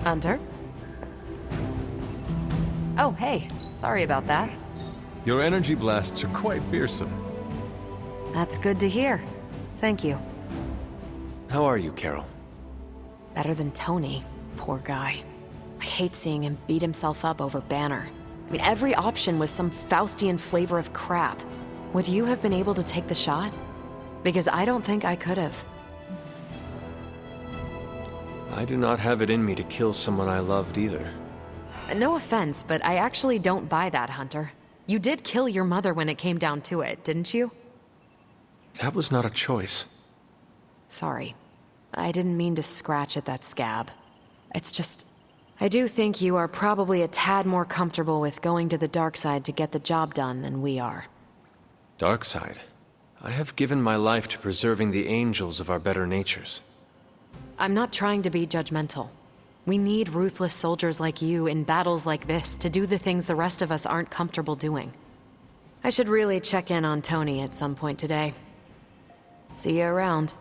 Hunter? Oh, hey. Sorry about that. Your energy blasts are quite fearsome. That's good to hear. Thank you. How are you, Carol? Better than Tony. Poor guy. I hate seeing him beat himself up over Banner. I mean, every option was some Faustian flavor of crap. Would you have been able to take the shot? Because I don't think I could have. I do not have it in me to kill someone I loved either. No offense, but I actually don't buy that, Hunter. You did kill your mother when it came down to it, didn't you? That was not a choice. Sorry. I didn't mean to scratch at that scab. It's just... I do think you are probably a tad more comfortable with going to the dark side to get the job done than we are. Dark side? I have given my life to preserving the angels of our better natures. I'm not trying to be judgmental. We need ruthless soldiers like you in battles like this to do the things the rest of us aren't comfortable doing. I should really check in on Tony at some point today. See you around.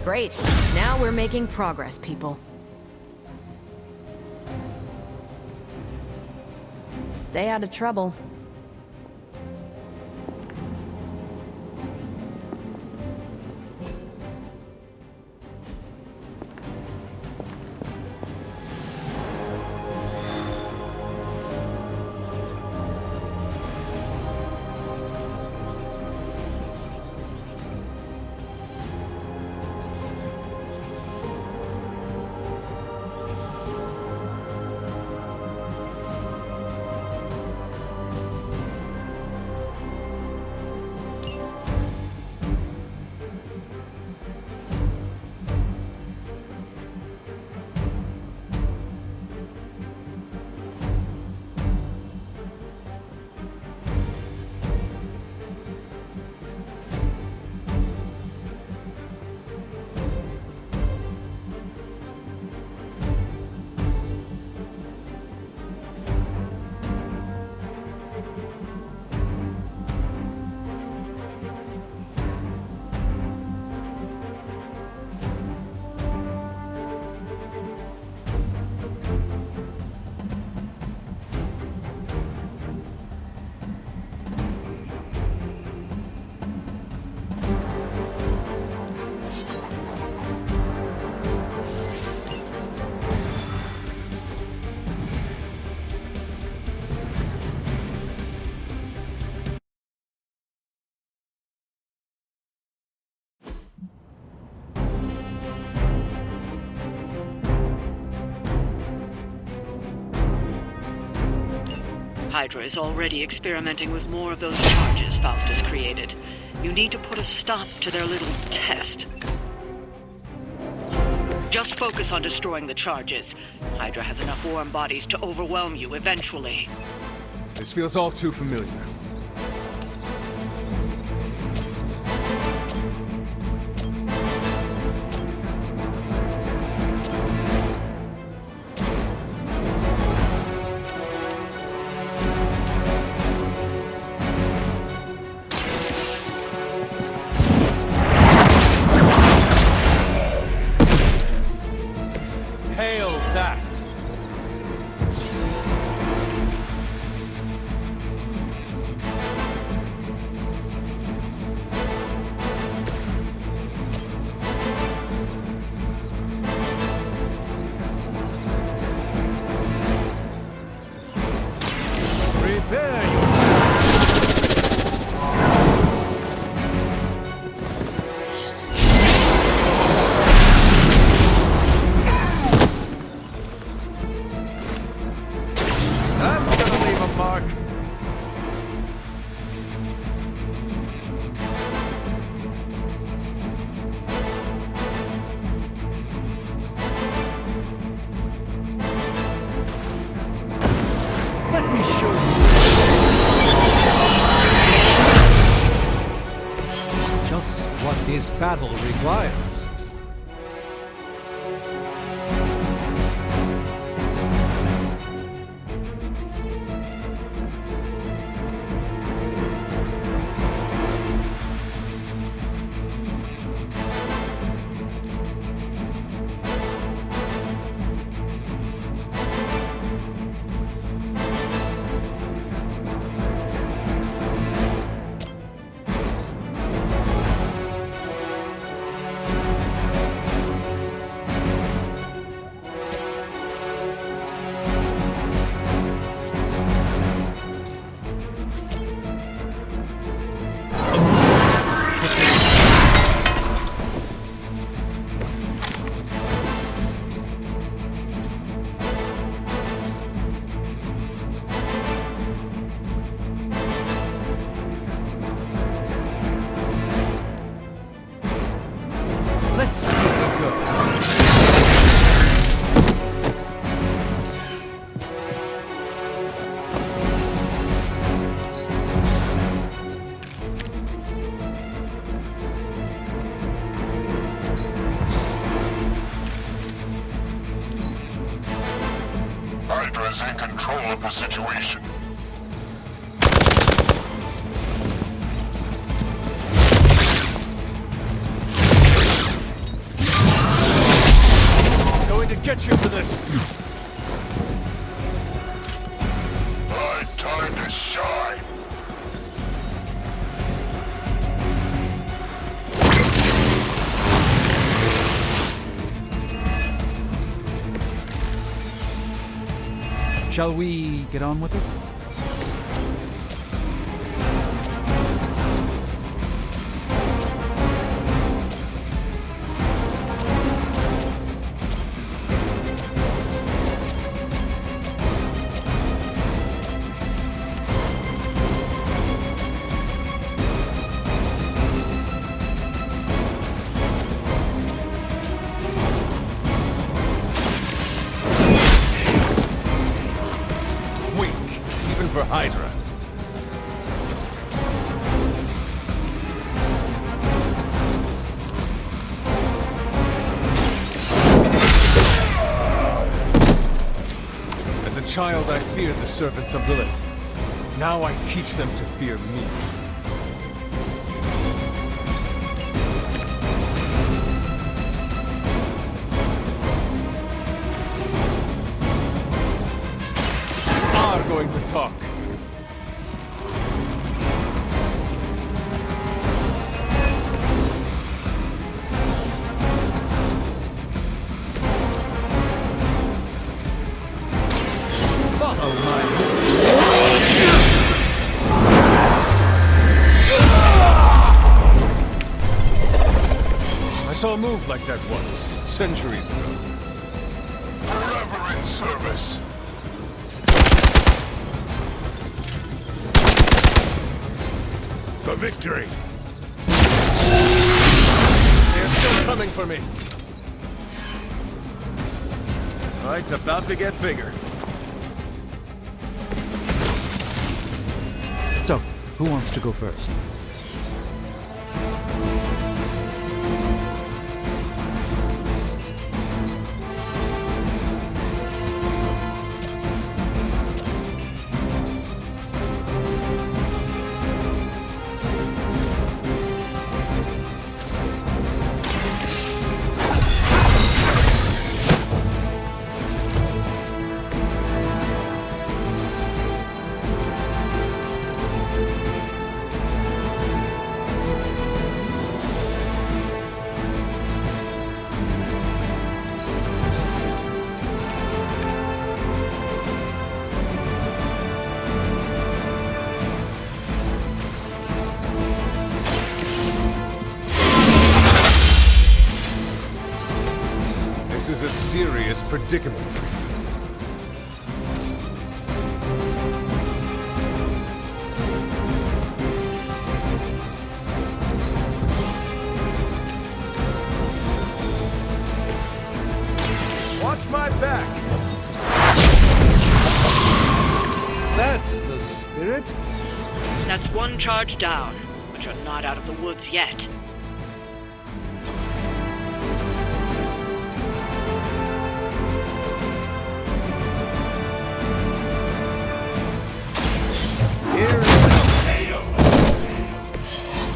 Great. Now we're making progress, people. Stay out of trouble. Hydra is already experimenting with more of those charges Faustus created. You need to put a stop to their little test. Just focus on destroying the charges. Hydra has enough warm bodies to overwhelm you eventually. This feels all too familiar. Hail that! Prepare That's gonna leave a mark. Let me show you. Just what this battle requires. Let's give it a go. Hydra's in control of the situation. Going to get you for this! Time to shine! Shall we get on with it? For Hydra. As a child, I feared the servants of Lilith. Now I teach them to fear me. Going to talk. Follow my I saw a move like that once, centuries ago. Forever in service. For victory! They're still coming for me. Fight's about to get bigger. So, who wants to go first? This is a serious predicament. Watch my back! That's the spirit? That's one charge down, but you're not out of the woods yet.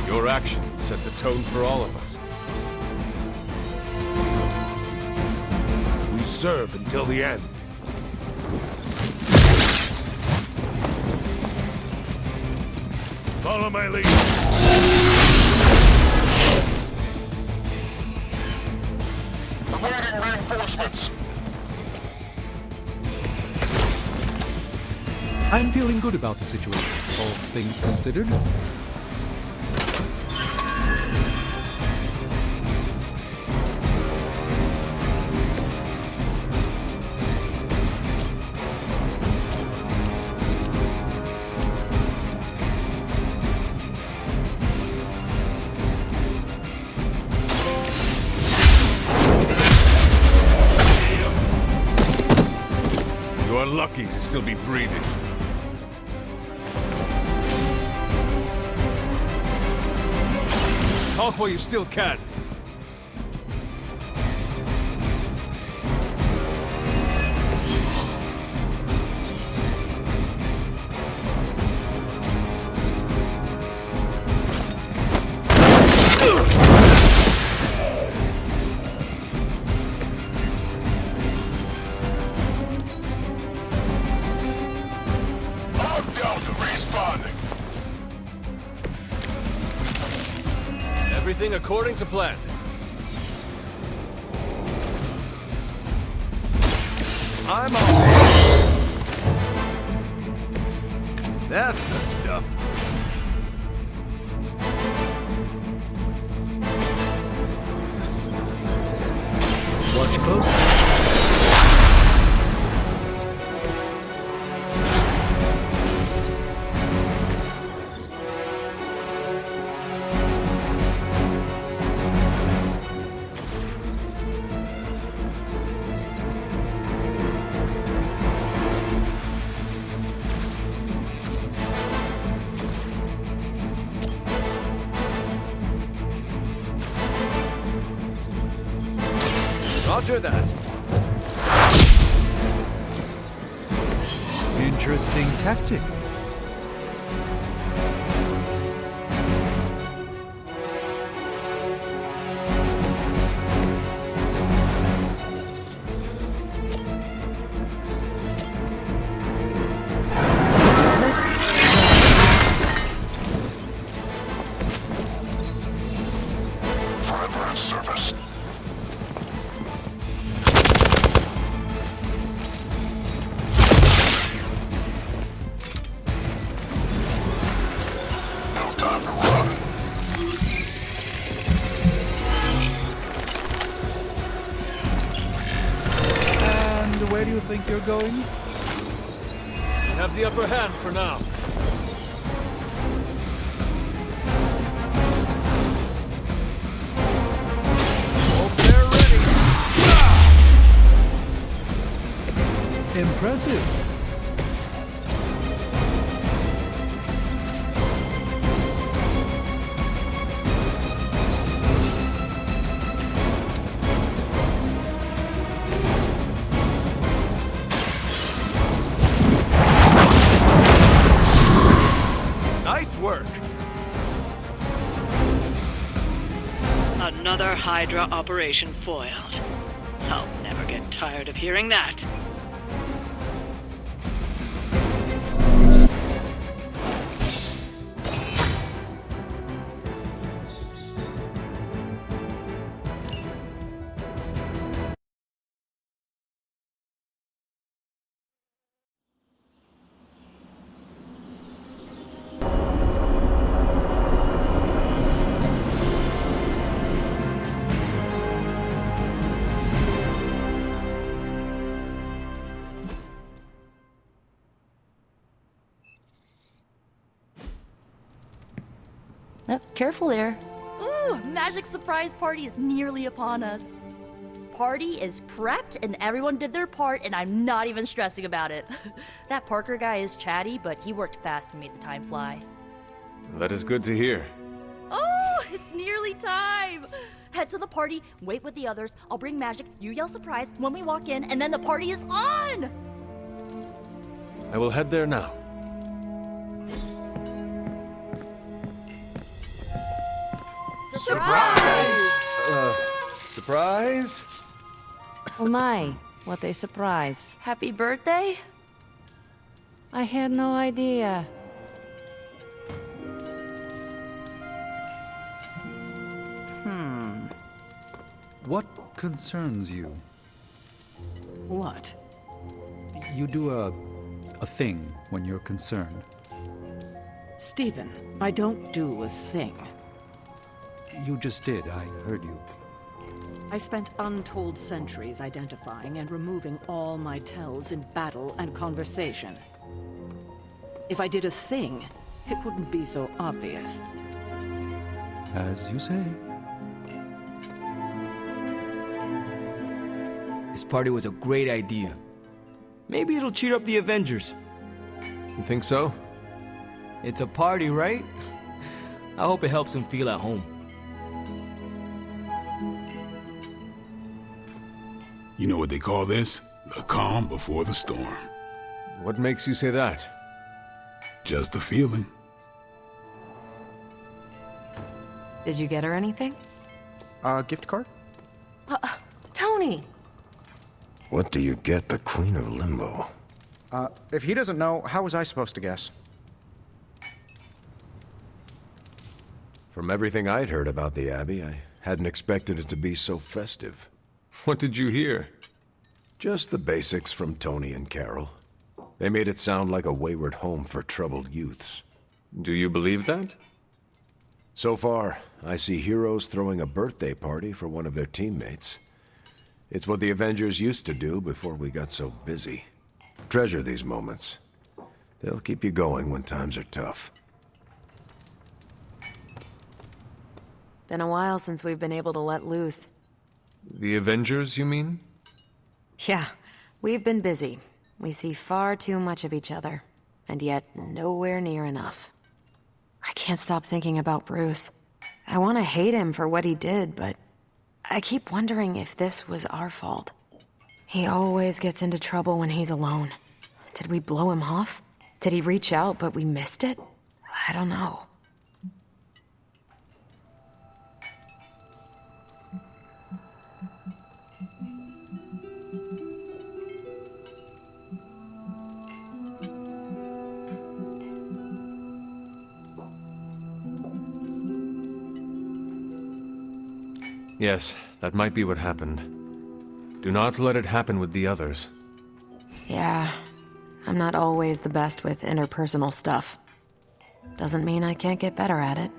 Your actions set the tone for all of us. We serve until the end. Follow my lead. Awaiting reinforcements. I'm feeling good about the situation, all things considered. lucky to still be breathing. Talk while you still can. I'm down to respawning. Everything according to plan. I'm on. That's the stuff. Watch closely. Roger that. Interesting tactic. Forever in service. No time to run. And where do you think you're going? We have the upper hand for now. Hope they're ready. Impressive. Nice work. Another Hydra operation foiled. I'll never get tired of hearing that. Careful there. Ooh, magic surprise party is nearly upon us. Party is prepped and everyone did their part and I'm not even stressing about it. That Parker guy is chatty, but he worked fast and made the time fly. That is good to hear. Oh, it's nearly time! Head to the party, wait with the others, I'll bring magic, you yell surprise when we walk in, and then the party is on! I will head there now. Surprise! Surprise? Oh my, what a surprise. Happy birthday? I had no idea. What concerns you? What? You do a thing when you're concerned. Stephen, I don't do a thing. You just did, I heard you. I spent untold centuries identifying and removing all my tells in battle and conversation. If I did a thing, it wouldn't be so obvious. As you say. This party was a great idea. Maybe it'll cheer up the Avengers. You think so? It's a party, right? I hope it helps them feel at home. You know what they call this? The calm before the storm. What makes you say that? Just a feeling. Did you get her anything? Gift card? Tony! What do you get the Queen of Limbo? If he doesn't know, how was I supposed to guess? From everything I'd heard about the Abbey, I hadn't expected it to be so festive. What did you hear? Just the basics from Tony and Carol. They made it sound like a wayward home for troubled youths. Do you believe that? So far, I see heroes throwing a birthday party for one of their teammates. It's what the Avengers used to do before we got so busy. Treasure these moments. They'll keep you going when times are tough. Been a while since we've been able to let loose. The Avengers, you mean? Yeah, we've been busy. We see far too much of each other, and yet nowhere near enough. I can't stop thinking about Bruce. I want to hate him for what he did, but I keep wondering if this was our fault. He always gets into trouble when he's alone. Did we blow him off? Did he reach out, but we missed it? I don't know. Yes, that might be what happened. Do not let it happen with the others. Yeah, I'm not always the best with interpersonal stuff. Doesn't mean I can't get better at it.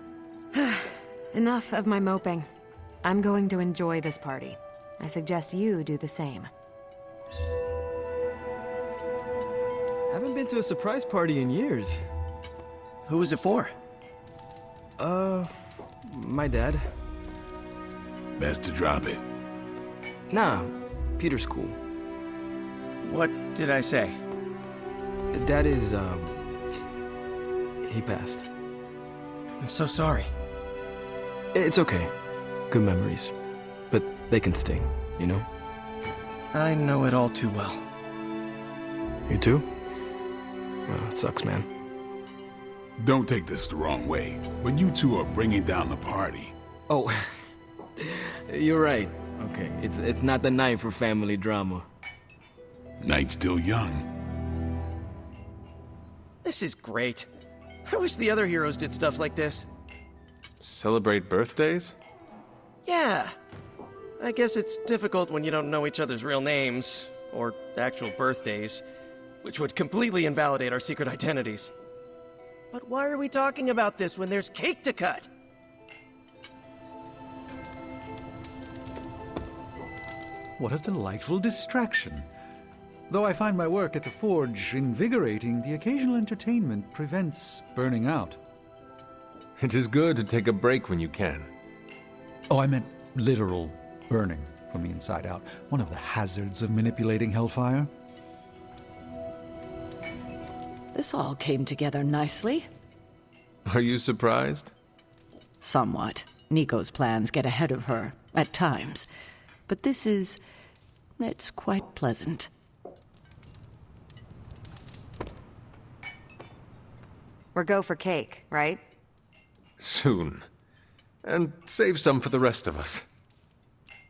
Enough of my moping. I'm going to enjoy this party. I suggest you do the same. Haven't been to a surprise party in years. Who was it for? My dad. Best to drop it. Nah, Peter's cool. What did I say? Dad is, he passed. I'm so sorry. It's okay. Good memories. But they can sting, you know? I know it all too well. You too? Well, it sucks, man. Don't take this the wrong way, but you two are bringing down the party. Oh, you're right. Okay, it's not the night for family drama. Night's still young. This is great. I wish the other heroes did stuff like this. Celebrate birthdays? Yeah. I guess it's difficult when you don't know each other's real names, or actual birthdays, which would completely invalidate our secret identities. But why are we talking about this when there's cake to cut? What a delightful distraction. Though I find my work at the forge invigorating, the occasional entertainment prevents burning out. It is good to take a break when you can. Oh, I meant literal burning from the inside out. One of the hazards of manipulating Hellfire. This all came together nicely. Are you surprised? Somewhat. Nico's plans get ahead of her, at times. But it's quite pleasant. We're go for cake, right? Soon. And save some for the rest of us.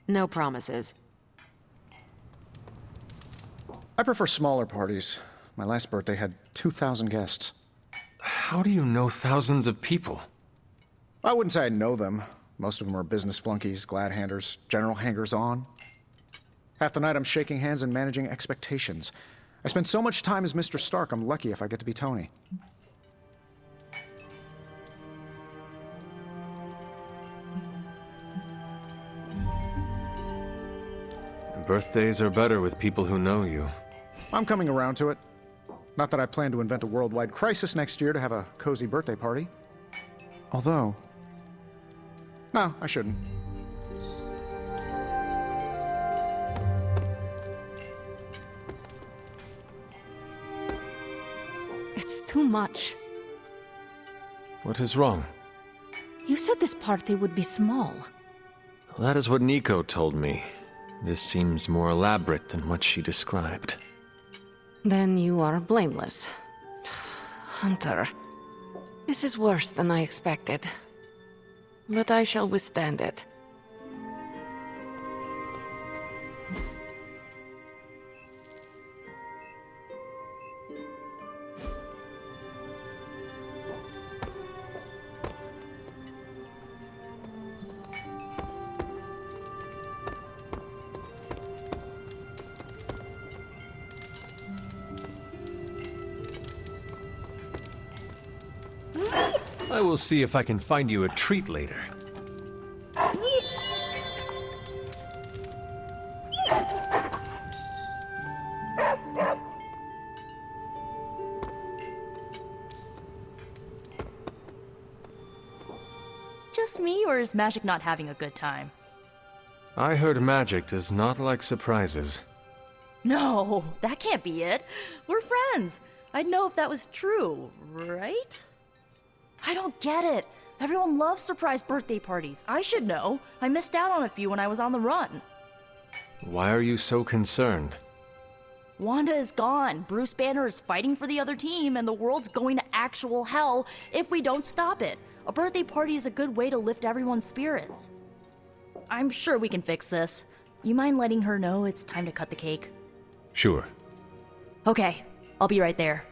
No promises. I prefer smaller parties. My last birthday had 2,000 guests. How do you know thousands of people? I wouldn't say I know them. Most of them are business flunkies, glad-handers, general hangers-on. Half the night I'm shaking hands and managing expectations. I spend so much time as Mr. Stark, I'm lucky if I get to be Tony. Birthdays are better with people who know you. I'm coming around to it. Not that I plan to invent a worldwide crisis next year to have a cozy birthday party. Although... No, I shouldn't. too much. What is wrong? You said this party would be small. That is what Nico told me. This seems more elaborate than what she described. Then you are blameless. Hunter, this is worse than I expected. But I shall withstand it. I will see if I can find you a treat later. Just me, or is Magic not having a good time? I heard magic does not like surprises. No, that can't be it. We're friends. I'd know if that was true, right? I don't get it. Everyone loves surprise birthday parties. I should know. I missed out on a few when I was on the run. Why are you so concerned? Wanda is gone. Bruce Banner is fighting for the other team, and the world's going to actual hell if we don't stop it. A birthday party is a good way to lift everyone's spirits. I'm sure we can fix this. You mind letting her know it's time to cut the cake? Sure. Okay, I'll be right there.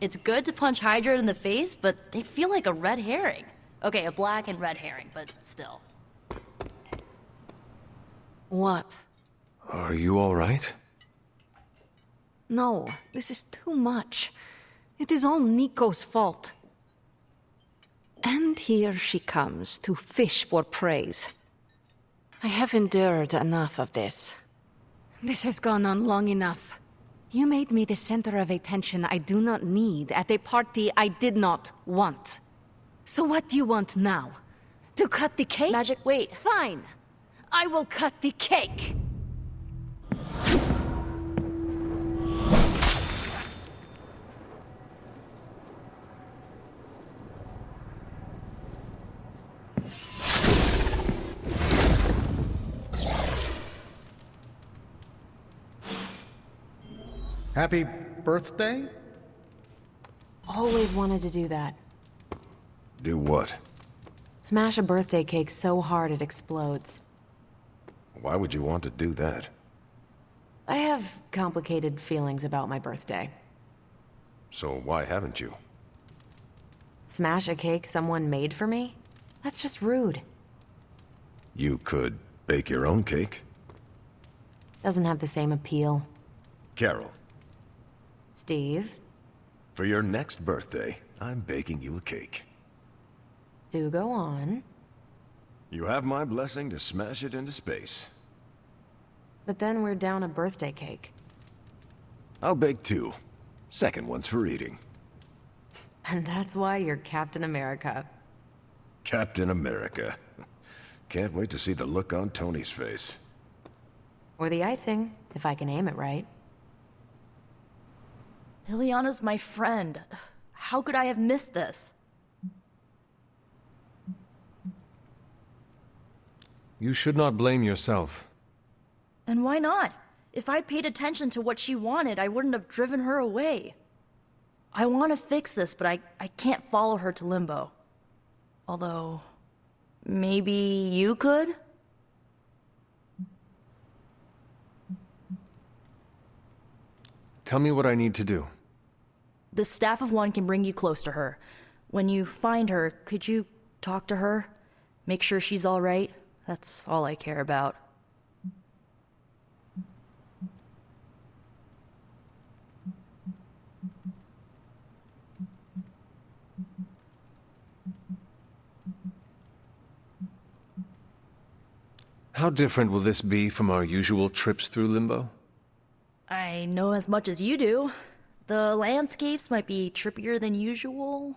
It's good to punch Hydra in the face, but they feel like a red herring. Okay, a black and red herring, but still. What? Are you all right? No, this is too much. It is all Nico's fault. And here she comes to fish for praise. I have endured enough of this. This has gone on long enough. You made me the center of attention I do not need at a party I did not want. So what do you want now? To cut the cake? Magic, wait. Fine. I will cut the cake. Happy birthday? Always wanted to do that. Do what? Smash a birthday cake so hard it explodes. Why would you want to do that? I have complicated feelings about my birthday. So why haven't you? Smash a cake someone made for me? That's just rude. You could bake your own cake. Doesn't have the same appeal. Carol, Steve, for your next birthday, I'm baking you a cake. do go on. You have my blessing to smash it into space. But then we're down a birthday cake. I'll bake two. Second one's for eating. And that's why you're Captain America. Captain America. Can't wait to see the look on Tony's face. Or the icing, if I can aim it right. Liliana's my friend. How could I have missed this? You should not blame yourself. And why not? If I'd paid attention to what she wanted, I wouldn't have driven her away. I want to fix this, but I can't follow her to Limbo. Although, maybe you could? Tell me what I need to do. The staff of one can bring you close to her. When you find her, could you talk to her? Make sure she's all right? That's all I care about. How different will this be from our usual trips through Limbo? I know as much as you do. The landscapes might be trippier than usual.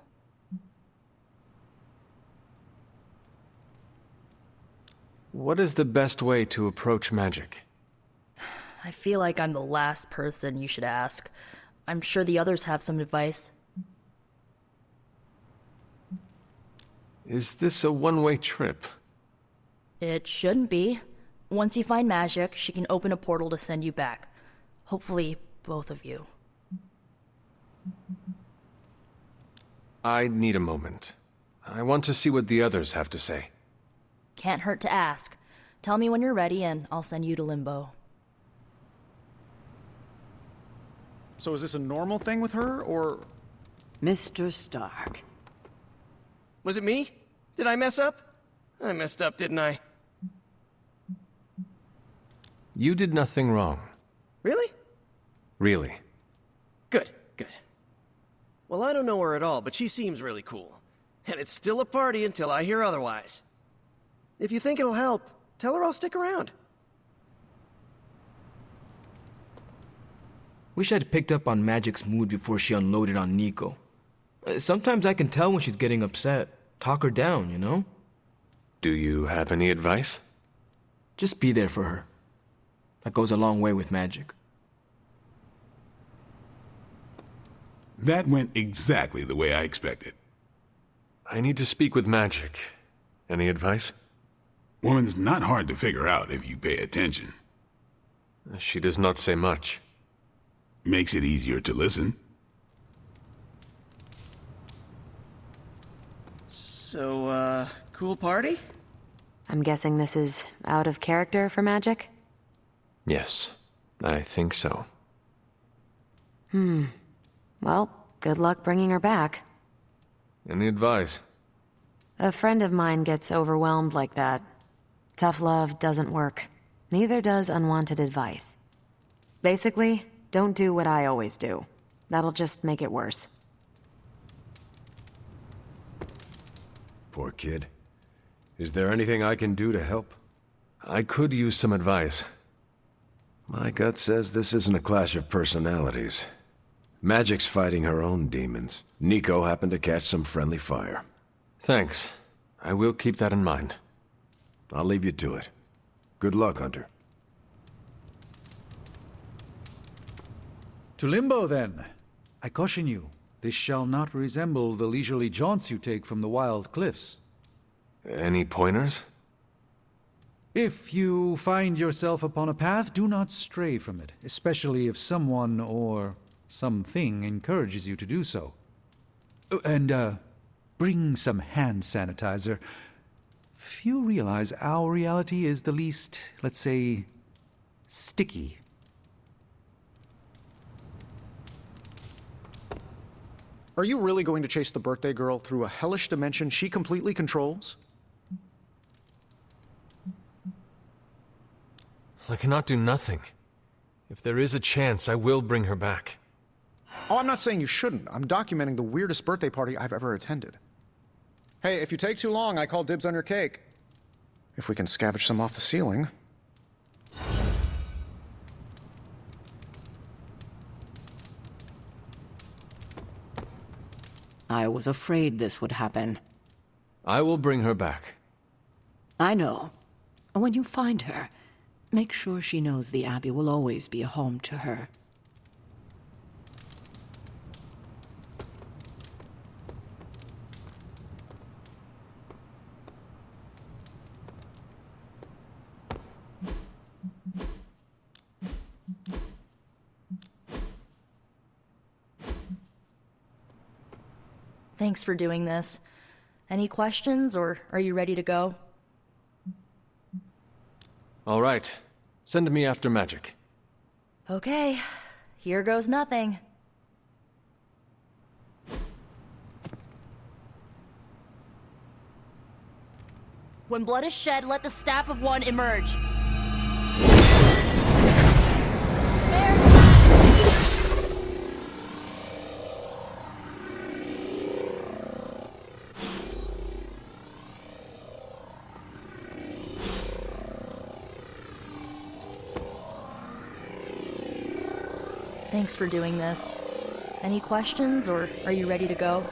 What is the best way to approach magic? I feel like I'm the last person you should ask. I'm sure the others have some advice. Is this a one-way trip? It shouldn't be. Once you find magic, she can open a portal to send you back. Hopefully, both of you. I need a moment. I want to see what the others have to say. Can't hurt to ask. Tell me when you're ready and I'll send you to Limbo. So is this a normal thing with her, or...? Mr. Stark. Was it me? Did I mess up? I messed up, didn't I? You did nothing wrong. Really? Really. Good, good. Well, I don't know her at all, but she seems really cool. And it's still a party until I hear otherwise. If you think it'll help, tell her I'll stick around. Wish I'd picked up on Magic's mood before she unloaded on Nico. Sometimes I can tell when she's getting upset. Talk her down, you know? Do you have any advice? Just be there for her. That goes a long way with magic. That went exactly the way I expected. I need to speak with Magic. Any advice? Woman's not hard to figure out if you pay attention. She does not say much. Makes it easier to listen. So, cool party? I'm guessing this is out of character for Magic? Yes, I think so. Well, good luck bringing her back. Any advice? A friend of mine gets overwhelmed like that. Tough love doesn't work. Neither does unwanted advice. Basically, don't do what I always do. That'll just make it worse. Poor kid. Is there anything I can do to help? I could use some advice. My gut says this isn't a clash of personalities. Magic's fighting her own demons. Nico happened to catch some friendly fire. Thanks. I will keep that in mind. I'll leave you to it. Good luck, Hunter. To Limbo, then. I caution you, this shall not resemble the leisurely jaunts you take from the wild cliffs. Any pointers? If you find yourself upon a path, do not stray from it, especially if someone or something encourages you to do so. And, bring some hand sanitizer. Few realize our reality is the least, let's say, sticky. Are you really going to chase the birthday girl through a hellish dimension she completely controls? I cannot do nothing. If there is a chance, I will bring her back. Oh, I'm not saying you shouldn't. I'm documenting the weirdest birthday party I've ever attended. Hey, if you take too long, I call dibs on your cake. If we can scavenge some off the ceiling. I was afraid this would happen. I will bring her back. I know. When you find her, make sure she knows the Abbey will always be a home to her. Thanks for doing this. Any questions, or are you ready to go? All right. Send me after Magic. Okay, here goes nothing. When blood is shed, let the Staff of One emerge. Thanks for doing this. Any questions, or are you ready to go?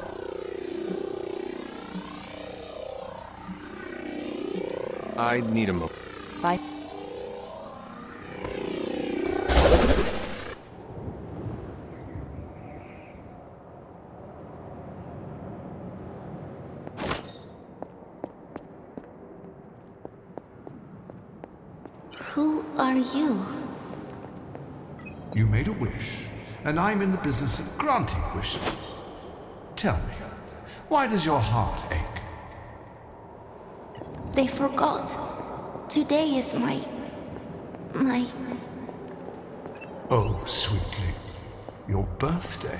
I need a moment. Bye. Who are you? You made a wish, and I'm in the business of granting wishes. Tell me, why does your heart ache? They forgot. Today is my... Oh, sweetly, your birthday.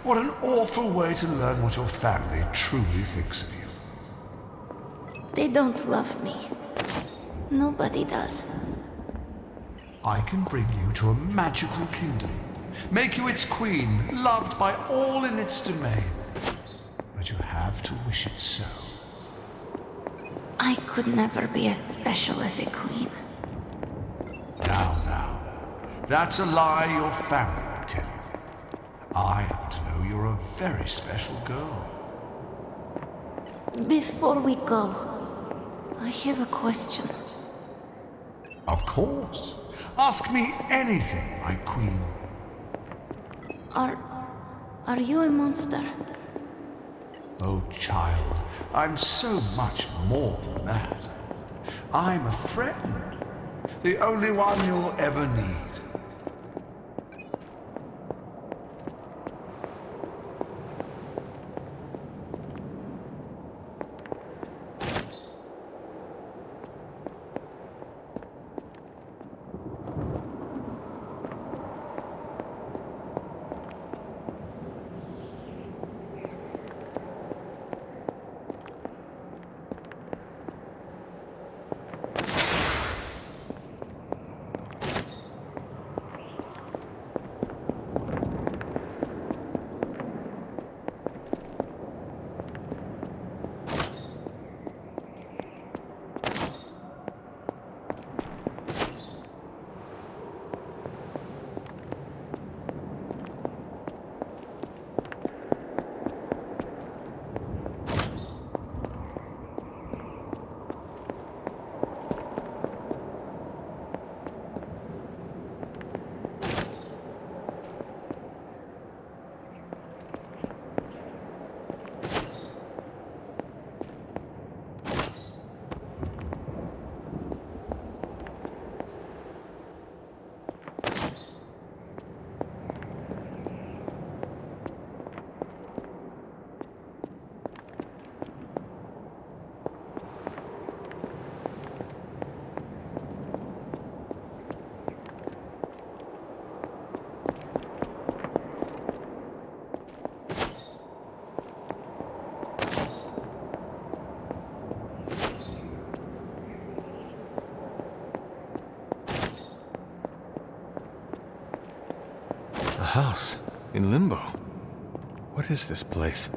What an awful way to learn what your family truly thinks of you. They don't love me. Nobody does. I can bring you to a magical kingdom, make you its queen, loved by all in its domain. But you have to wish it so. I could never be as special as a queen. Now, that's a lie your family would tell you. I happen to know you're a very special girl. Before we go, I have a question. Of course. Ask me anything, my queen. Are you a monster? Oh, child, I'm so much more than that. I'm a friend. The only one you'll ever need. A house in Limbo. What is this place?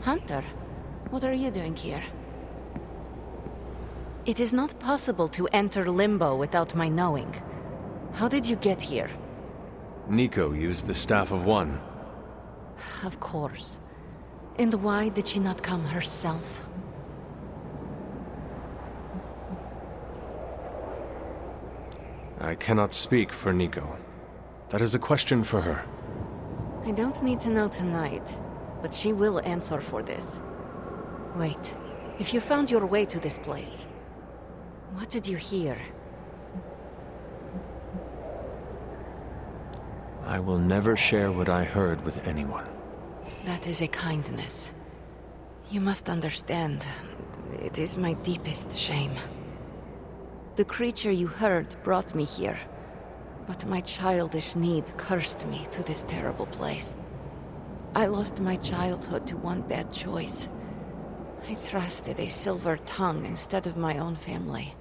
Hunter, what are you doing here? It is not possible to enter Limbo without my knowing. How did you get here? Nico used the Staff of One. Of course. And why did she not come herself? I cannot speak for Nico. That is a question for her. I don't need to know tonight, but she will answer for this. Wait, if you found your way to this place, what did you hear? I will never share what I heard with anyone. That is a kindness. You must understand, it is my deepest shame. The creature you heard brought me here, but my childish needs cursed me to this terrible place. I lost my childhood to one bad choice. I trusted a silver tongue instead of my own family.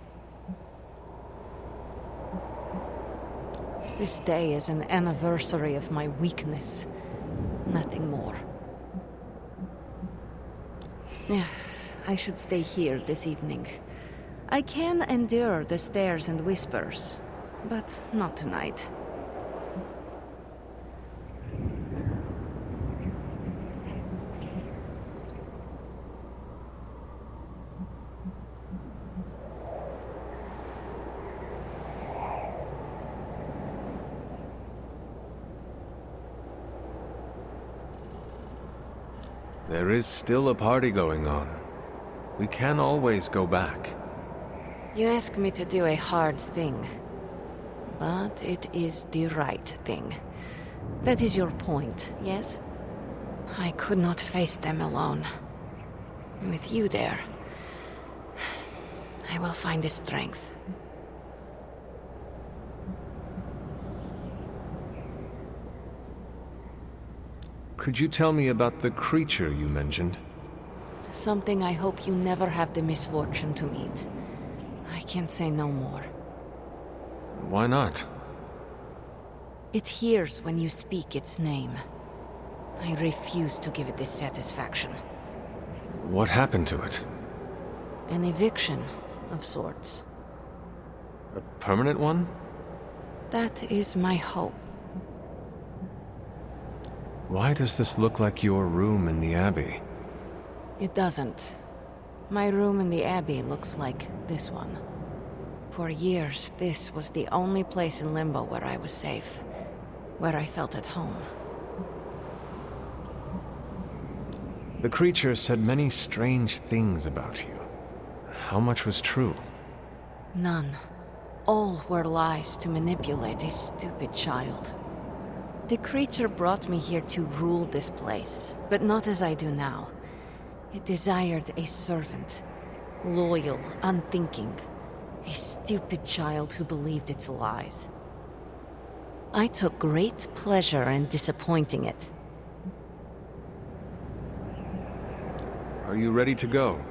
This day is an anniversary of my weakness. Nothing more. I should stay here this evening. I can endure the stares and whispers, but not tonight. There is still a party going on. We can always go back. You ask me to do a hard thing, but it is the right thing. That is your point, yes? I could not face them alone. With you there, I will find the strength. Could you tell me about the creature you mentioned? Something I hope you never have the misfortune to meet. I can say no more. Why not? It hears when you speak its name. I refuse to give it this satisfaction. What happened to it? An eviction of sorts. A permanent one? That is my hope. Why does this look like your room in the Abbey? It doesn't. My room in the Abbey looks like this one. For years, this was the only place in Limbo where I was safe. Where I felt at home. The creature said many strange things about you. How much was true? None. All were lies to manipulate a stupid child. The creature brought me here to rule this place, but not as I do now. It desired a servant. Loyal, unthinking. A stupid child who believed its lies. I took great pleasure in disappointing it. Are you ready to go?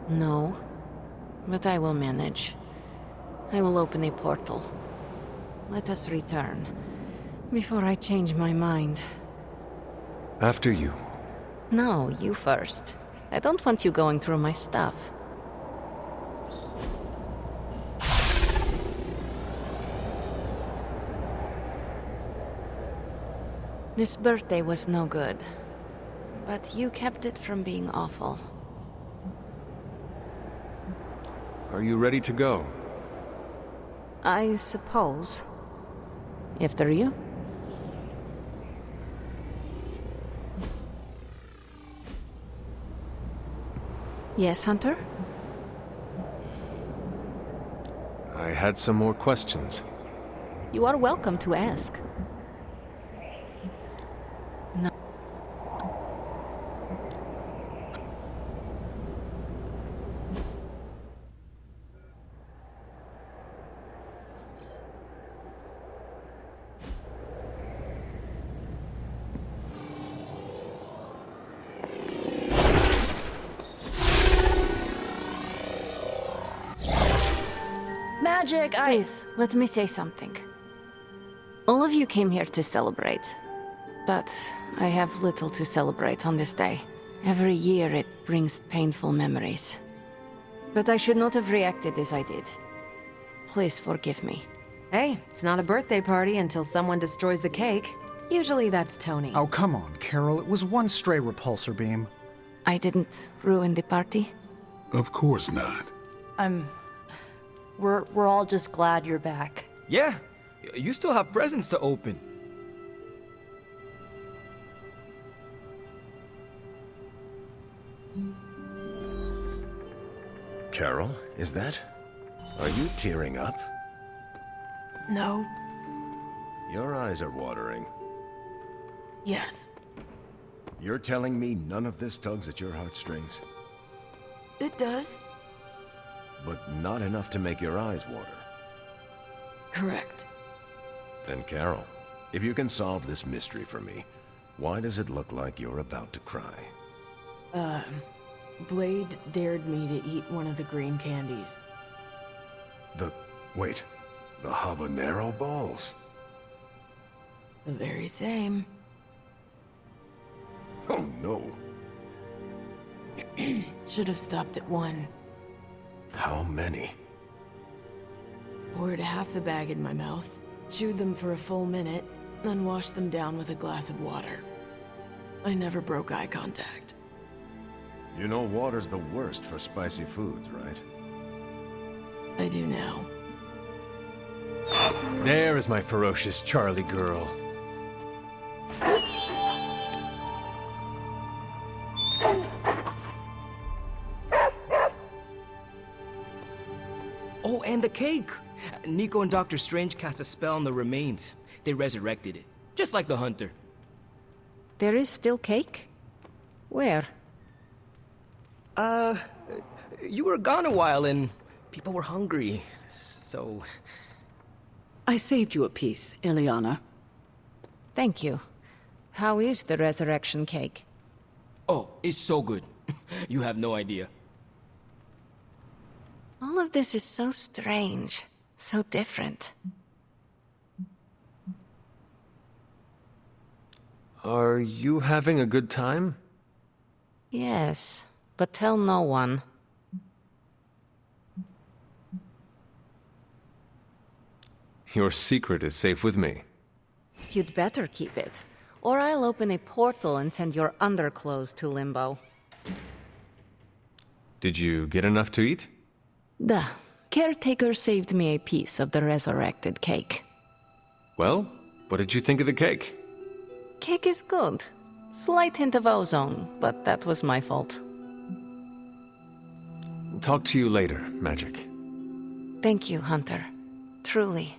No, but I will manage. I will open a portal. Let us return, before I change my mind. After you. No, you first. I don't want you going through my stuff. This birthday was no good, but you kept it from being awful. Are you ready to go? I suppose. After you? Yes, Hunter? I had some more questions. You are welcome to ask. No. Magic, Please, let me say something. All of you came here to celebrate. But I have little to celebrate on this day. Every year it brings painful memories. But I should not have reacted as I did. Please forgive me. Hey, it's not a birthday party until someone destroys the cake. Usually that's Tony. Oh, come on, Carol. It was one stray repulsor beam. I didn't ruin the party? Of course not. We're all just glad you're back. Yeah, You still have presents to open. Carol, is that? Are you tearing up? No. Your eyes are watering. Yes. You're telling me none of this tugs at your heartstrings? It does. But not enough to make your eyes water. Correct. Then Carol, if you can solve this mystery for me, why does it look like you're about to cry? Blade dared me to eat one of the green candies. Wait, the habanero balls? The very same. Oh no. Should have stopped at one. How many? Poured half the bag in my mouth, chewed them for a full minute, then washed them down with a glass of water. I never broke eye contact. You know water's the worst for spicy foods, right? I do now. There is my ferocious Charlie girl. Oh, and the cake! Nico and Dr. Strange cast a spell on the remains. They resurrected it, just like the hunter. There is still cake? Where? You were gone a while and people were hungry, so... I saved you a piece, Ileana. Thank you. How is the resurrection cake? Oh, it's so good. You have no idea. All of this is so strange, so different. Are you having a good time? Yes, but tell no one. Your secret is safe with me. You'd better keep it, or I'll open a portal and send your underclothes to Limbo. Did you get enough to eat? The caretaker saved me a piece of the resurrected cake. Well, what did you think of the cake? Cake is good. Slight hint of ozone, but that was my fault. Talk to you later, Magic. Thank you, Hunter. Truly.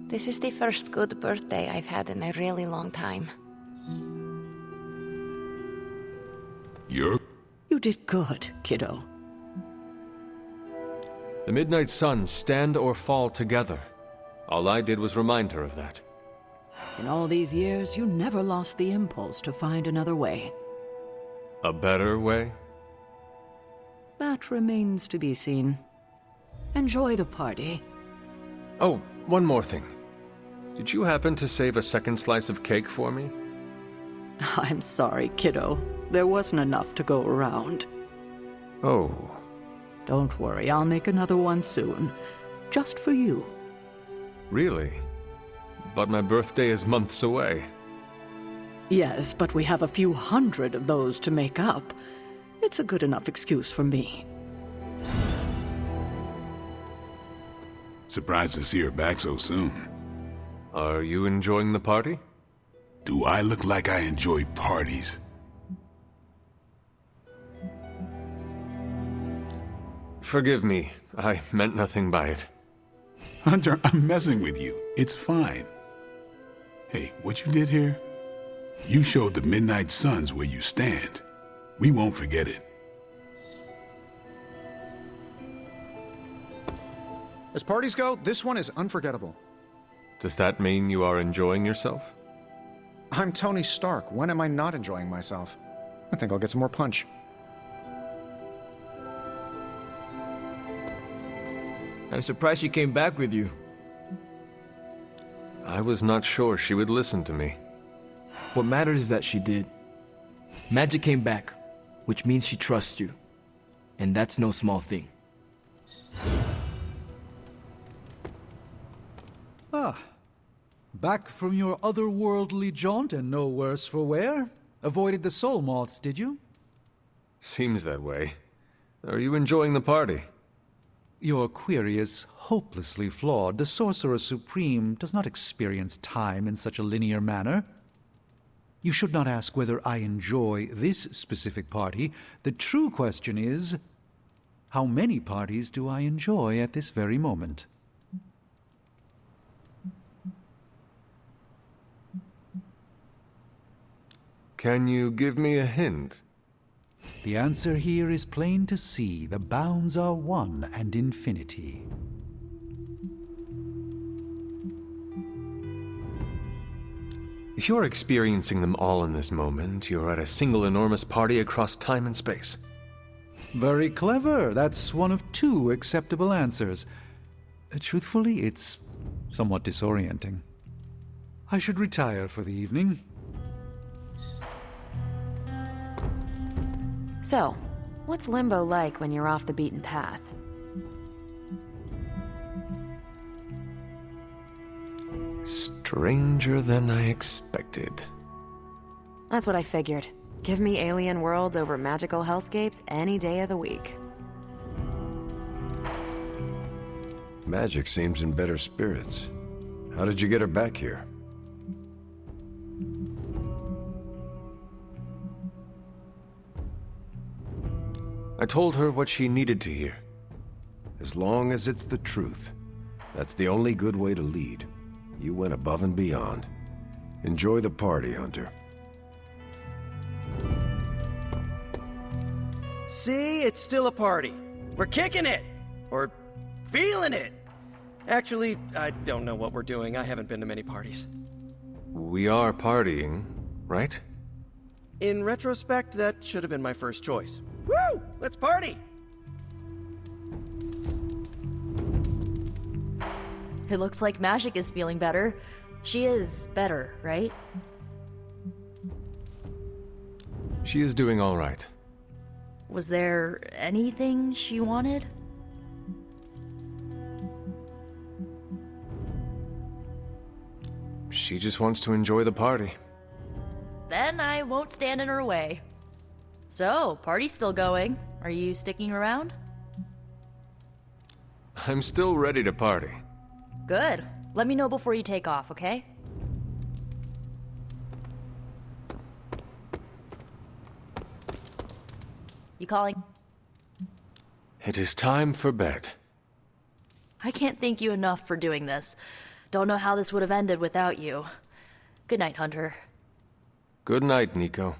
This is the first good birthday I've had in a really long time. You did good, kiddo. The Midnight Suns stand or fall together. All I did was remind her of that. In all these years, you never lost the impulse to find another way. A better way? That remains to be seen. Enjoy the party. Oh, one more thing. Did you happen to save a second slice of cake for me? I'm sorry, kiddo. There wasn't enough to go around. Oh. Don't worry, I'll make another one soon. Just for you. Really? But my birthday is months away. Yes, but we have a few hundred of those to make up. It's a good enough excuse for me. Surprised to see her back so soon. Are you enjoying the party? Do I look like I enjoy parties? Forgive me. I meant nothing by it. Hunter, I'm messing with you. It's fine. Hey, what you did here? You showed the Midnight Suns where you stand. We won't forget it. As parties go, this one is unforgettable. Does that mean you are enjoying yourself? I'm Tony Stark. When am I not enjoying myself? I think I'll get some more punch. I'm surprised she came back with you. I was not sure she would listen to me. What matters is that she did. Magic came back, which means she trusts you. And that's no small thing. Ah. Back from your otherworldly jaunt and no worse for wear? Avoided the soul moths, did you? Seems that way. Are you enjoying the party? Your query is hopelessly flawed. The Sorcerer Supreme does not experience time in such a linear manner. You should not ask whether I enjoy this specific party. The true question is, how many parties do I enjoy at this very moment? Can you give me a hint? The answer here is plain to see. The bounds are one and infinity. If you're experiencing them all in this moment, you're at a single enormous party across time and space. Very clever. That's one of two acceptable answers. Truthfully, it's somewhat disorienting. I should retire for the evening. So, what's Limbo like when you're off the beaten path? Stranger than I expected. That's what I figured. Give me alien worlds over magical hellscapes any day of the week. Magic seems in better spirits. How did you get her back here? I told her what she needed to hear. As long as it's the truth. That's the only good way to lead. You went above and beyond. Enjoy the party, Hunter. See, it's still a party. We're kicking it! Or feeling it! Actually, I don't know what we're doing. I haven't been to many parties. We are partying, right? In retrospect, that should have been my first choice. Woo! Let's party! It looks like Magic is feeling better. She is better, right? She is doing all right. Was there anything she wanted? She just wants to enjoy the party. Then I won't stand in her way. So, party's still going. Are you sticking around? I'm still ready to party. Good. Let me know before you take off, okay? You calling? It is time for bed. I can't thank you enough for doing this. Don't know how this would have ended without you. Good night, Hunter. Good night, Nico.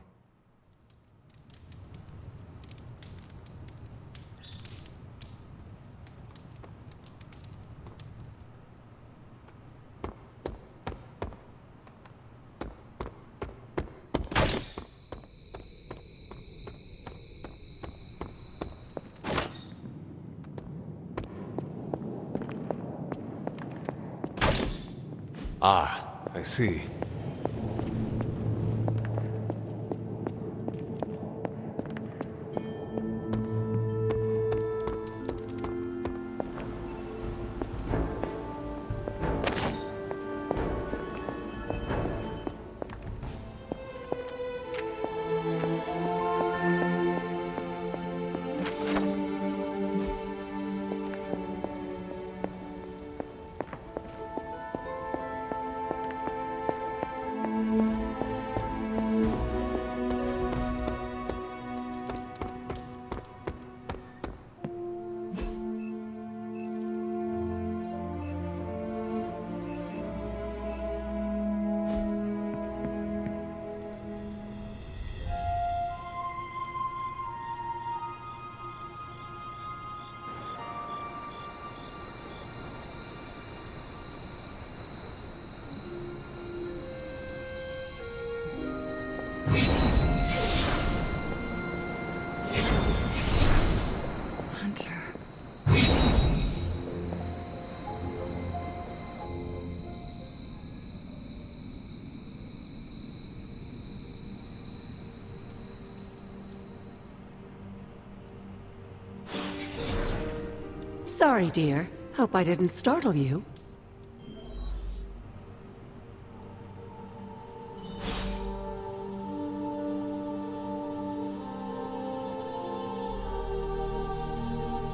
Ah, I see. Sorry, dear. Hope I didn't startle you.